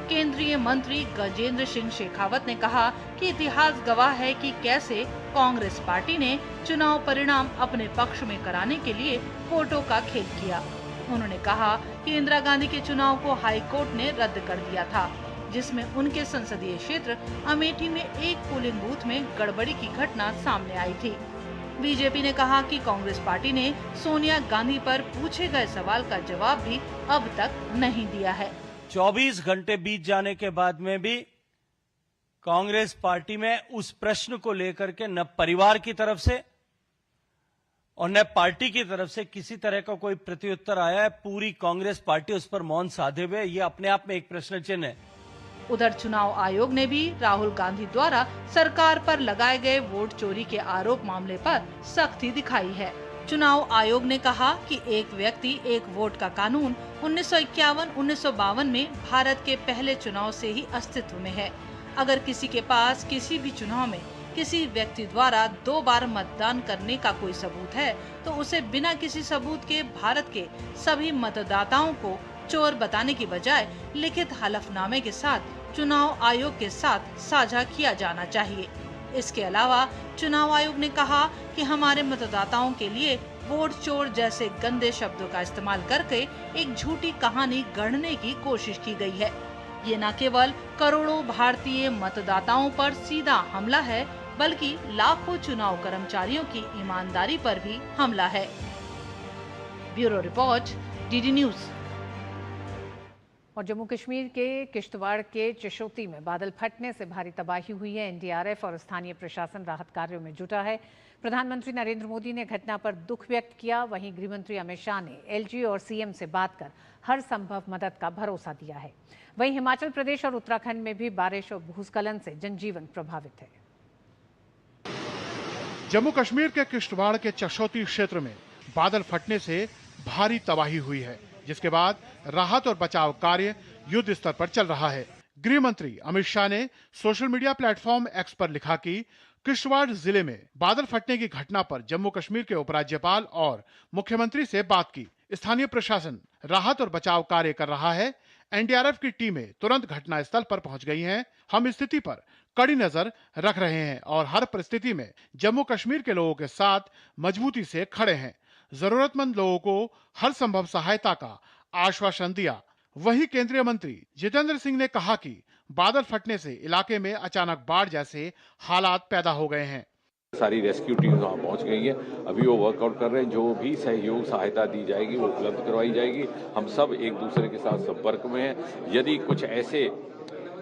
केंद्रीय मंत्री गजेंद्र सिंह शेखावत ने कहा कि इतिहास गवाह है कि कैसे कांग्रेस पार्टी ने चुनाव परिणाम अपने पक्ष में कराने के लिए वोटों का खेल किया। उन्होंने कहा कि इंदिरा गांधी के चुनाव को हाई कोर्ट ने रद्द कर दिया था, जिसमें उनके संसदीय क्षेत्र अमेठी में एक पोलिंग बूथ में गड़बड़ी की घटना सामने आई थी। बीजेपी ने कहा कि कांग्रेस पार्टी ने सोनिया गांधी पर पूछे गए सवाल का जवाब भी अब तक नहीं दिया है। 24 घंटे बीत जाने के बाद में भी कांग्रेस पार्टी में उस प्रश्न को लेकर के न परिवार की तरफ से और न पार्टी की तरफ से किसी तरह का कोई प्रत्युत्तर आया है। पूरी कांग्रेस पार्टी उस पर मौन साधे हुए, ये अपने आप में एक प्रश्न चिन्ह है। उधर चुनाव आयोग ने भी राहुल गांधी द्वारा सरकार पर लगाए गए वोट चोरी के आरोप मामले पर सख्ती दिखाई है। चुनाव आयोग ने कहा कि एक व्यक्ति एक वोट का कानून 1951-1952 में भारत के पहले चुनाव से ही अस्तित्व में है। अगर किसी के पास किसी भी चुनाव में किसी व्यक्ति द्वारा 2 बार मतदान करने का कोई सबूत है, तो उसे बिना किसी सबूत के भारत के सभी मतदाताओं को चोर बताने की बजाय लिखित हलफनामे के साथ चुनाव आयोग के साथ साझा किया जाना चाहिए। इसके अलावा चुनाव आयोग ने कहा कि हमारे मतदाताओं के लिए वोट चोर जैसे गंदे शब्दों का इस्तेमाल करके एक झूठी कहानी गढ़ने की कोशिश की गई है। ये न केवल करोड़ों भारतीय मतदाताओं पर सीधा हमला है, बल्कि लाखों चुनाव कर्मचारियों की ईमानदारी पर भी हमला है। Bureau report, DD news. और जम्मू कश्मीर के किश्तवाड़ के चशोती में बादल फटने से भारी तबाही हुई है। एनडीआरएफ और स्थानीय प्रशासन राहत कार्यों में जुटा है। प्रधानमंत्री नरेंद्र मोदी ने घटना पर दुख व्यक्त किया। वहीं गृह मंत्री अमित शाह ने एलजी और सीएम से बात कर हर संभव मदद का भरोसा दिया है। वहीं हिमाचल प्रदेश और उत्तराखंड में भी बारिश और भूस्खलन से जनजीवन प्रभावित है। जम्मू कश्मीर के किश्तवाड़ के चशोती क्षेत्र में बादल फटने से भारी तबाही हुई है, जिसके बाद राहत और बचाव कार्य युद्ध स्तर पर चल रहा है। गृह मंत्री अमित शाह ने सोशल मीडिया प्लेटफॉर्म एक्स पर लिखा कि किश्तवाड़ जिले में बादल फटने की घटना पर जम्मू कश्मीर के उपराज्यपाल और मुख्यमंत्री से बात की। स्थानीय प्रशासन राहत और बचाव कार्य कर रहा है। एनडीआरएफ की टीमें तुरंत घटना स्थल पर पहुंच गई हैं। हम स्थिति पर कड़ी नजर रख रहे हैं और हर परिस्थिति में जम्मू कश्मीर के लोगों के साथ मजबूती से खड़े हैं। जरूरतमंद लोगों को हर संभव सहायता का आश्वासन दिया। वहीं केंद्रीय मंत्री जितेंद्र सिंह ने कहा कि बादल फटने से इलाके में अचानक बाढ़ जैसे हालात पैदा हो गए हैं। सारी रेस्क्यू टीम वहाँ पहुँच गई है। अभी वो वर्कआउट कर रहे हैं। जो भी सहयोग सहायता दी जाएगी वो उपलब्ध करवाई जाएगी। हम सब एक दूसरे के साथ संपर्क में हैं। यदि कुछ ऐसे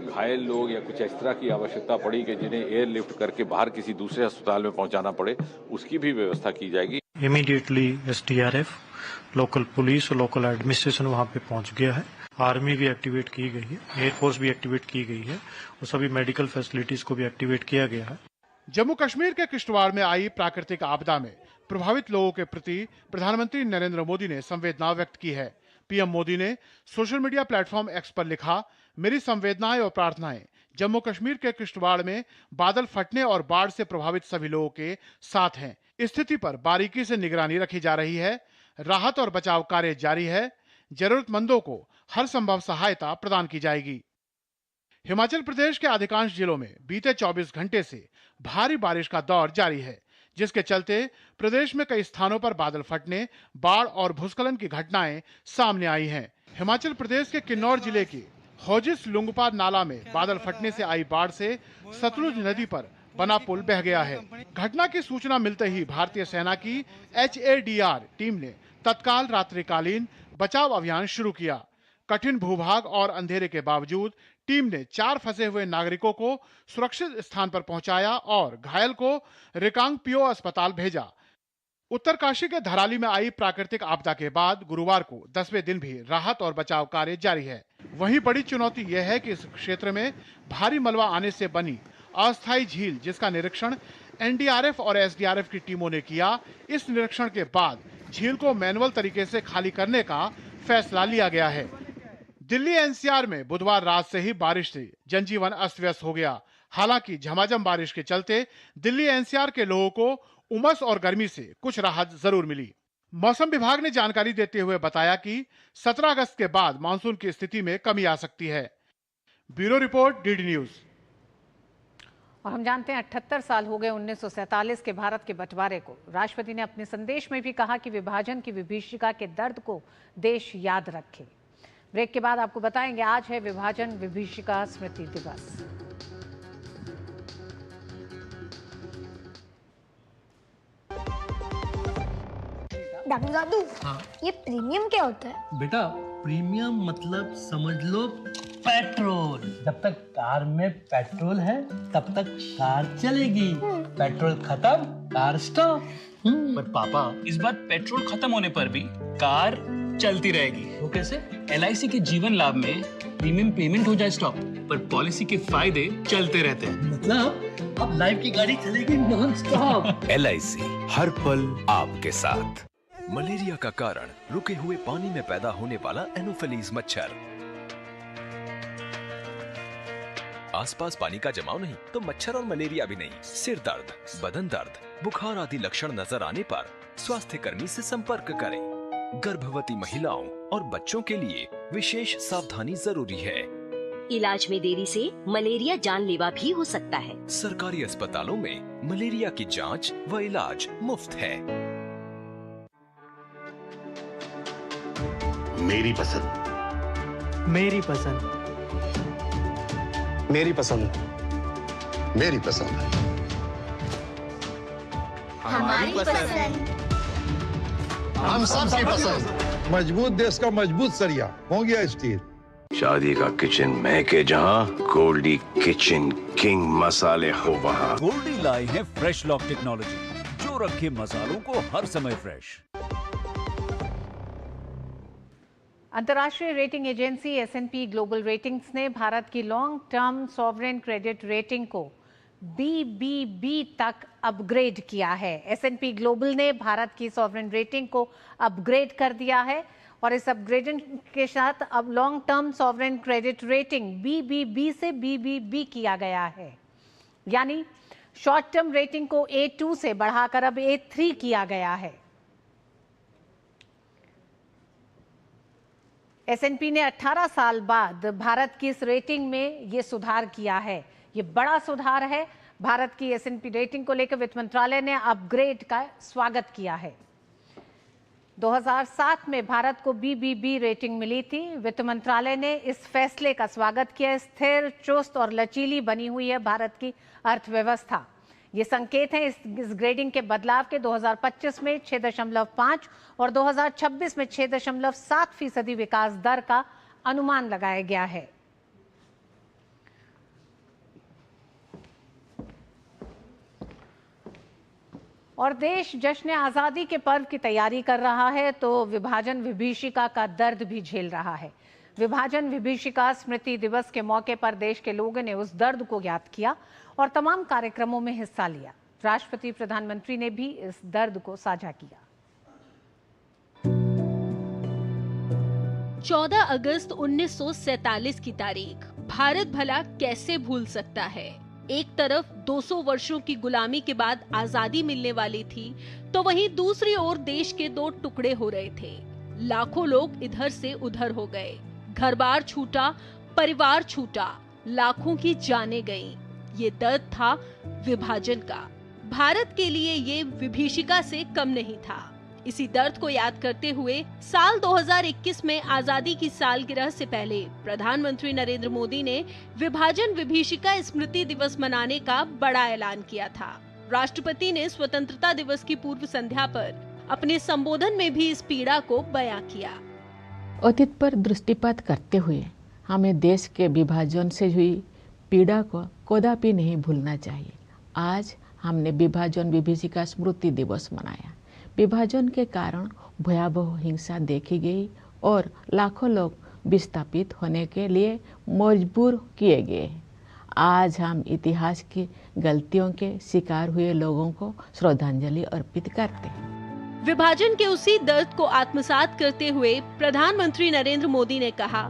घायल लोग या कुछ इस तरह की आवश्यकता पड़ी कि जिन्हें एयरलिफ्ट करके बाहर किसी दूसरे अस्पताल में पहुंचाना पड़े, उसकी भी व्यवस्था की जाएगी। इमीडिएटली एसडीआरएफ, लोकल पुलिस और लोकल एडमिनिस्ट्रेशन वहां पे पहुंच गया है। आर्मी भी एक्टिवेट की गई है, एयरफोर्स भी एक्टिवेट की गई है और सभी मेडिकल फैसिलिटीज को भी एक्टिवेट किया गया है। जम्मू कश्मीर के किश्तवाड़ में आई प्राकृतिक आपदा में प्रभावित लोगों के प्रति प्रधानमंत्री नरेंद्र मोदी ने संवेदना व्यक्त की है। पीएम मोदी ने सोशल मीडिया प्लेटफॉर्म एक्स पर लिखा, मेरी संवेदनाएं और प्रार्थनाएं जम्मू कश्मीर के किश्तवाड़ में बादल फटने और बाढ़ से प्रभावित सभी लोगों के साथ हैं। स्थिति पर बारीकी से निगरानी रखी जा रही है। राहत और बचाव कार्य जारी है। जरूरतमंदों को हर संभव सहायता प्रदान की जाएगी। हिमाचल प्रदेश के अधिकांश जिलों में बीते 24 घंटे से भारी बारिश का दौर जारी है, जिसके चलते प्रदेश में कई स्थानों पर बादल फटने, बाढ़ और भूस्खलन की घटनाएं सामने आई हैं। हिमाचल प्रदेश के किन्नौर जिले के हौजिस लुंगपा नाला में बादल फटने से आई बाढ़ से सतलुज नदी पर बना पुल बह गया है। घटना की सूचना मिलते ही भारतीय सेना की HADR टीम ने तत्काल रात्रिकालीन बचाव अभियान शुरू किया। कठिन भूभाग और अंधेरे के बावजूद टीम ने 4 फंसे हुए नागरिकों को सुरक्षित स्थान पर पहुंचाया और घायल को रिकांगपिओ अस्पताल भेजा। उत्तरकाशी के धराली में आई प्राकृतिक आपदा के बाद गुरुवार को 10वें दिन भी राहत और बचाव कार्य जारी है। वहीं बड़ी चुनौती यह है कि इस क्षेत्र में भारी मलबा आने से बनी अस्थायी झील, जिसका निरीक्षण एनडीआरएफ और एसडीआरएफ की टीमों ने किया। इस निरीक्षण के बाद झील को मैनुअल तरीके से खाली करने का फैसला लिया गया है। दिल्ली एनसीआर में बुधवार रात से ही बारिश से जनजीवन अस्त व्यस्त हो गया। हालांकि झमाझम बारिश के चलते दिल्ली एनसीआर के लोगों को उमस और गर्मी से कुछ राहत जरूर मिली। मौसम विभाग ने जानकारी देते हुए बताया कि 17 अगस्त के बाद मानसून की स्थिति में कमी आ सकती है। Bureau report, DD news. और हम जानते हैं 78 साल हो गए 1947 के भारत के बंटवारे को। राष्ट्रपति ने अपने संदेश में भी कहा कि विभाजन की विभीषिका के दर्द को देश याद रखे। ब्रेक के बाद आपको बताएंगे, आज है विभाजन विभीषिका स्मृति दिवस। डॉक्टर दादू, ये प्रीमियम क्या होता है? बेटा, प्रीमियम मतलब समझ लो पेट्रोल। जब तक कार में पेट्रोल है तब तक कार चलेगी, पेट्रोल खत्म कार स्टॉप। पर पापा, इस बार पेट्रोल खत्म होने पर भी कार चलती रहेगी। वो कैसे? LIC के जीवन लाभ में प्रीमियम पेमेंट हो जाए स्टॉप, पर पॉलिसी के फायदे चलते रहते हैं। मतलब अब लाइफ की गाड़ी चलेगी नॉन स्टॉप। LIC हर पल आपके साथ। मलेरिया का कारण रुके हुए पानी में पैदा होने वाला एनोफिलीज मच्छर। आसपास पानी का जमाव नहीं तो मच्छर और मलेरिया भी नहीं। सिर दर्द, बदन दर्द, बुखार आदि लक्षण नजर आने पर स्वास्थ्य कर्मी से संपर्क करें। गर्भवती महिलाओं और बच्चों के लिए विशेष सावधानी जरूरी है। इलाज में देरी से मलेरिया जानलेवा भी हो सकता है। सरकारी अस्पतालों में मलेरिया की जांच व इलाज मुफ्त है। मेरी पसंद, मेरी पसंद, मेरी पसंद, मेरी पसंद, हमारी पसंद, हम सबकी पसंद। मजबूत देश का मजबूत सरिया हो गया स्टील। शादी का किचन महके जहाँ, गोल्डी किचन किंग मसाले हो वहाँ। गोल्डी लाई है फ्रेश लॉक टेक्नोलॉजी, जो रखे मसालों को हर समय फ्रेश। अंतर्राष्ट्रीय rating agency S&P global ratings ने भारत की long term sovereign credit rating को BBB तक अपग्रेड किया है। S&P ग्लोबल ने भारत की सॉवरेन रेटिंग को अपग्रेड कर दिया है और इस अपग्रेडिंग के साथ अब long term sovereign credit rating BBB से BBB किया गया है। यानी शॉर्ट टर्म रेटिंग को A2 से बढ़ाकर अब A3 किया गया है। S&P ने 18 साल बाद भारत की इस रेटिंग में ये सुधार किया है। ये बड़ा सुधार है। भारत की S&P रेटिंग को लेकर वित्त मंत्रालय ने अपग्रेड का स्वागत किया है। 2007 में भारत को BBB रेटिंग मिली थी। वित्त मंत्रालय ने इस फैसले का स्वागत किया। स्थिर, चुस्त और लचीली बनी हुई है भारत की अर्थव्यवस्था। ये संकेत हैं इस ग्रेडिंग के बदलाव के। 2025 में 6.5 और 2026 में 6.7% विकास दर का अनुमान लगाया गया है। और देश जश्न आज़ादी के पर्व की तैयारी कर रहा है तो विभाजन विभीषिका का दर्द भी झेल रहा है। विभाजन विभीषिका स्मृति दिवस के मौके पर देश के लोगों ने उस दर्द को याद किया और तमाम कार्यक्रमों में हिस्सा लिया। राष्ट्रपति, प्रधानमंत्री ने भी इस दर्द को साझा किया। 14 अगस्त 1947 की तारीख भारत भला कैसे भूल सकता है। एक तरफ 200 वर्षों की गुलामी के बाद आजादी मिलने वाली थी तो वहीं दूसरी ओर देश के दो टुकड़े हो रहे थे। लाखों लोग इधर से उधर हो गए, घर-बार छूटा, परिवार छूटा, लाखों की जानें गईं। ये दर्द था विभाजन का। भारत के लिए ये विभीषिका से कम नहीं था। इसी दर्द को याद करते हुए साल 2021 में आजादी की सालगिरह से पहले प्रधानमंत्री नरेंद्र मोदी ने विभाजन विभीषिका स्मृति दिवस मनाने का बड़ा ऐलान किया था। राष्ट्रपति ने स्वतंत्रता दिवस की पूर्व संध्या पर अपने संबोधन में भी इस पीड़ा को बयां किया। अतीत पर दृष्टिपात करते हुए हमें देश के विभाजन से हुई पीड़ा को कदापि नहीं भूलना चाहिए। आज हमने विभाजन विभीषिका स्मृति दिवस मनाया। विभाजन के कारण भयावह हिंसा देखी गई और लाखों लोग विस्थापित होने के लिए मजबूर किए गए। आज हम इतिहास की गलतियों के शिकार हुए लोगों को श्रद्धांजलि अर्पित करते हैं। विभाजन के उसी दर्द को आत्मसात करते हुए प्रधानमंत्री नरेंद्र मोदी ने कहा,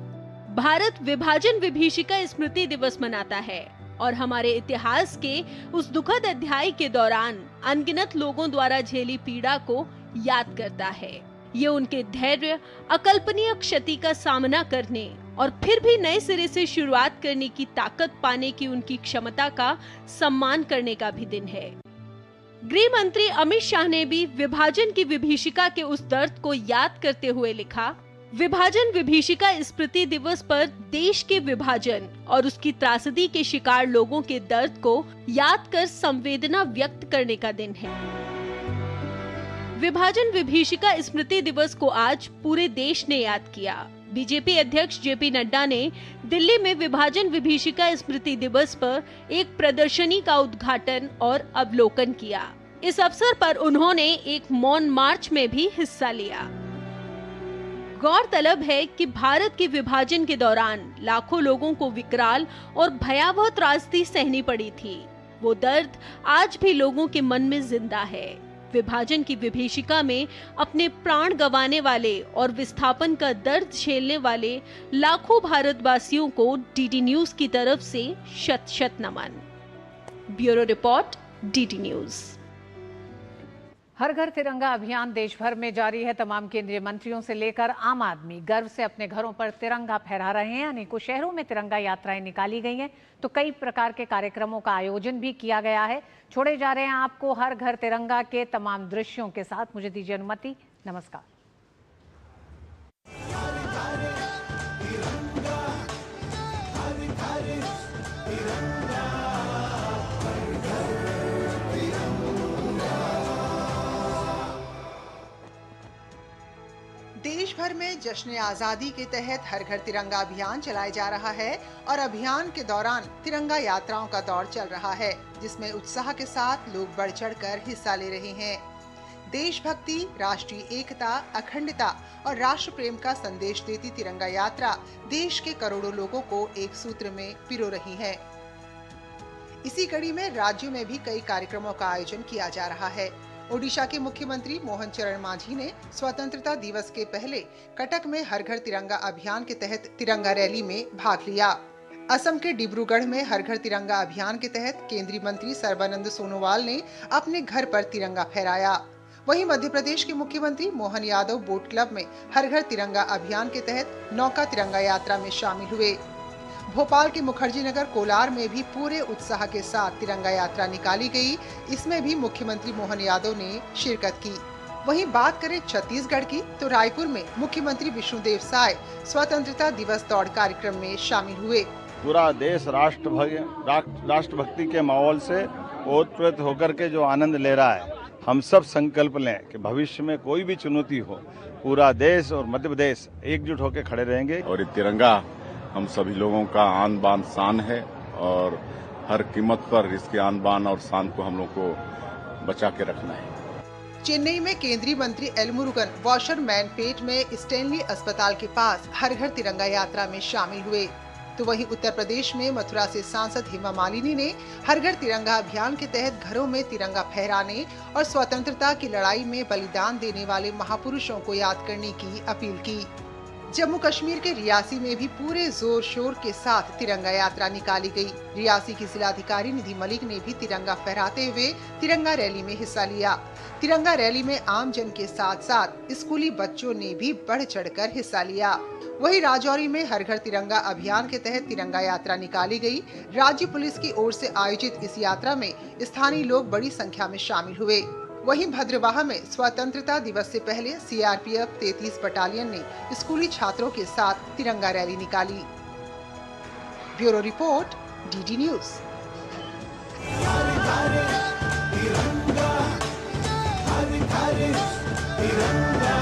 भारत विभाजन विभीषिका स्मृति दिवस मनाता है। और हमारे इतिहास के उस दुखद अध्याय के दौरान अनगिनत लोगों द्वारा झेली पीड़ा को याद करता है। ये उनके धैर्य, अकल्पनीय क्षति का सामना करने और फिर भी नए सिरे से शुरुआत करने की ताकत पाने की उनकी क्षमता का सम्मान करने का भी दिन है। गृह मंत्री अमित शाह ने भी विभाजन की विभीषिका के उस दर्द को याद करते हुए लिखा, विभाजन विभीषिका स्मृति दिवस पर देश के विभाजन और उसकी त्रासदी के शिकार लोगों के दर्द को याद कर संवेदना व्यक्त करने का दिन है। विभाजन विभीषिका स्मृति दिवस को आज पूरे देश ने याद किया। बीजेपी अध्यक्ष जेपी नड्डा ने दिल्ली में विभाजन विभीषिका स्मृति दिवस पर एक प्रदर्शनी का उद्घाटन और अवलोकन किया। इस अवसर पर उन्होंने एक मौन मार्च में भी हिस्सा लिया। गौरतलब है कि भारत के विभाजन के दौरान लाखों लोगों को विकराल और भयावह त्रासदी सहनी पड़ी थी। वो दर्द आज भी लोगों के मन में जिंदा है। विभाजन की विभीषिका में अपने प्राण गंवाने वाले और विस्थापन का दर्द झेलने वाले लाखों भारतवासियों को डीडी न्यूज की तरफ से शत शत नमन। Bureau report, DD news. Har Ghar Tiranga अभियान देश भर में जारी है। तमाम केंद्रीय मंत्रियों से लेकर आम आदमी गर्व से अपने घरों पर तिरंगा फहरा रहे हैं। अनेकों शहरों में तिरंगा यात्राएं निकाली गई हैं, तो कई प्रकार के कार्यक्रमों का आयोजन भी किया गया है। छोड़े जा रहे हैं आपको हर घर तिरंगा के तमाम दृश्यों के साथ। मुझे दीजिए अनुमति। नमस्कार। देश भर में जश्न आजादी के तहत हर घर तिरंगा अभियान चलाया जा रहा है और अभियान के दौरान तिरंगा यात्राओं का दौर चल रहा है, जिसमें उत्साह के साथ लोग बढ़ चढ़कर हिस्सा ले रहे हैं। देशभक्ति, राष्ट्रीय एकता, अखंडता और राष्ट्र प्रेम का संदेश देती तिरंगा यात्रा देश के करोड़ों लोगों को एक सूत्र में पिरो रही है। इसी कड़ी में राज्यों में भी कई कार्यक्रमों का आयोजन किया जा रहा है। ओडिशा के मुख्यमंत्री मोहन चरण मांझी ने स्वतंत्रता दिवस के पहले कटक में हर घर तिरंगा अभियान के तहत तिरंगा रैली में भाग लिया। असम के डिब्रूगढ़ में हर घर तिरंगा अभियान के तहत केंद्रीय मंत्री सर्बानंद सोनोवाल ने अपने घर पर तिरंगा फहराया। वहीं मध्य प्रदेश के मुख्यमंत्री मोहन यादव बोट क्लब में हर घर तिरंगा अभियान के तहत नौका तिरंगा यात्रा में शामिल हुए। भोपाल के मुखर्जी नगर कोलार में भी पूरे उत्साह के साथ तिरंगा यात्रा निकाली गई। इसमें भी मुख्यमंत्री मोहन यादव ने शिरकत की। वहीं बात करें छत्तीसगढ़ की, तो रायपुर में मुख्यमंत्री विष्णुदेव साय स्वतंत्रता दिवस दौड़ कार्यक्रम में शामिल हुए। पूरा देश राष्ट्रभक्ति के माहौल से ओतप्रोत होकर के जो आनंद ले रहा है, हम सब संकल्प लें कि भविष्य में कोई भी चुनौती हो, पूरा देश और मध्य प्रदेश एकजुट होकर खड़े रहेंगे। और ये तिरंगा हम सभी लोगों का आन बान शान है और हर कीमत पर इसके आन बान और शान को हम लोग को बचा के रखना है। चेन्नई में केंद्रीय मंत्री एल मुरुगन वॉशरमैनपेट में स्टैनली अस्पताल के पास हर घर तिरंगा यात्रा में शामिल हुए। तो वहीं उत्तर प्रदेश में मथुरा से सांसद हेमा मालिनी ने हर घर तिरंगा अभियान के तहत घरों में तिरंगा फहराने और स्वतंत्रता की लड़ाई में बलिदान देने वाले महापुरुषों को याद करने की अपील की। जम्मू कश्मीर के रियासी में भी पूरे जोर शोर के साथ तिरंगा यात्रा निकाली गई। रियासी की जिलाधिकारी निधि मलिक ने भी तिरंगा फहराते हुए तिरंगा रैली में हिस्सा लिया। तिरंगा रैली में आम जन के साथ साथ स्कूली बच्चों ने भी बढ़ चढ़कर हिस्सा लिया। वहीं राजौरी में हर घर तिरंगा अभियान के तहत तिरंगा यात्रा निकाली गई। राज्य पुलिस की ओर से आयोजित इस यात्रा में स्थानीय लोग बड़ी संख्या में शामिल हुए। वहीं भद्रवाह में स्वतंत्रता दिवस से पहले सीआरपीएफ 33 बटालियन ने स्कूली छात्रों के साथ तिरंगा रैली निकाली। Bureau report, DD news. तिरंगा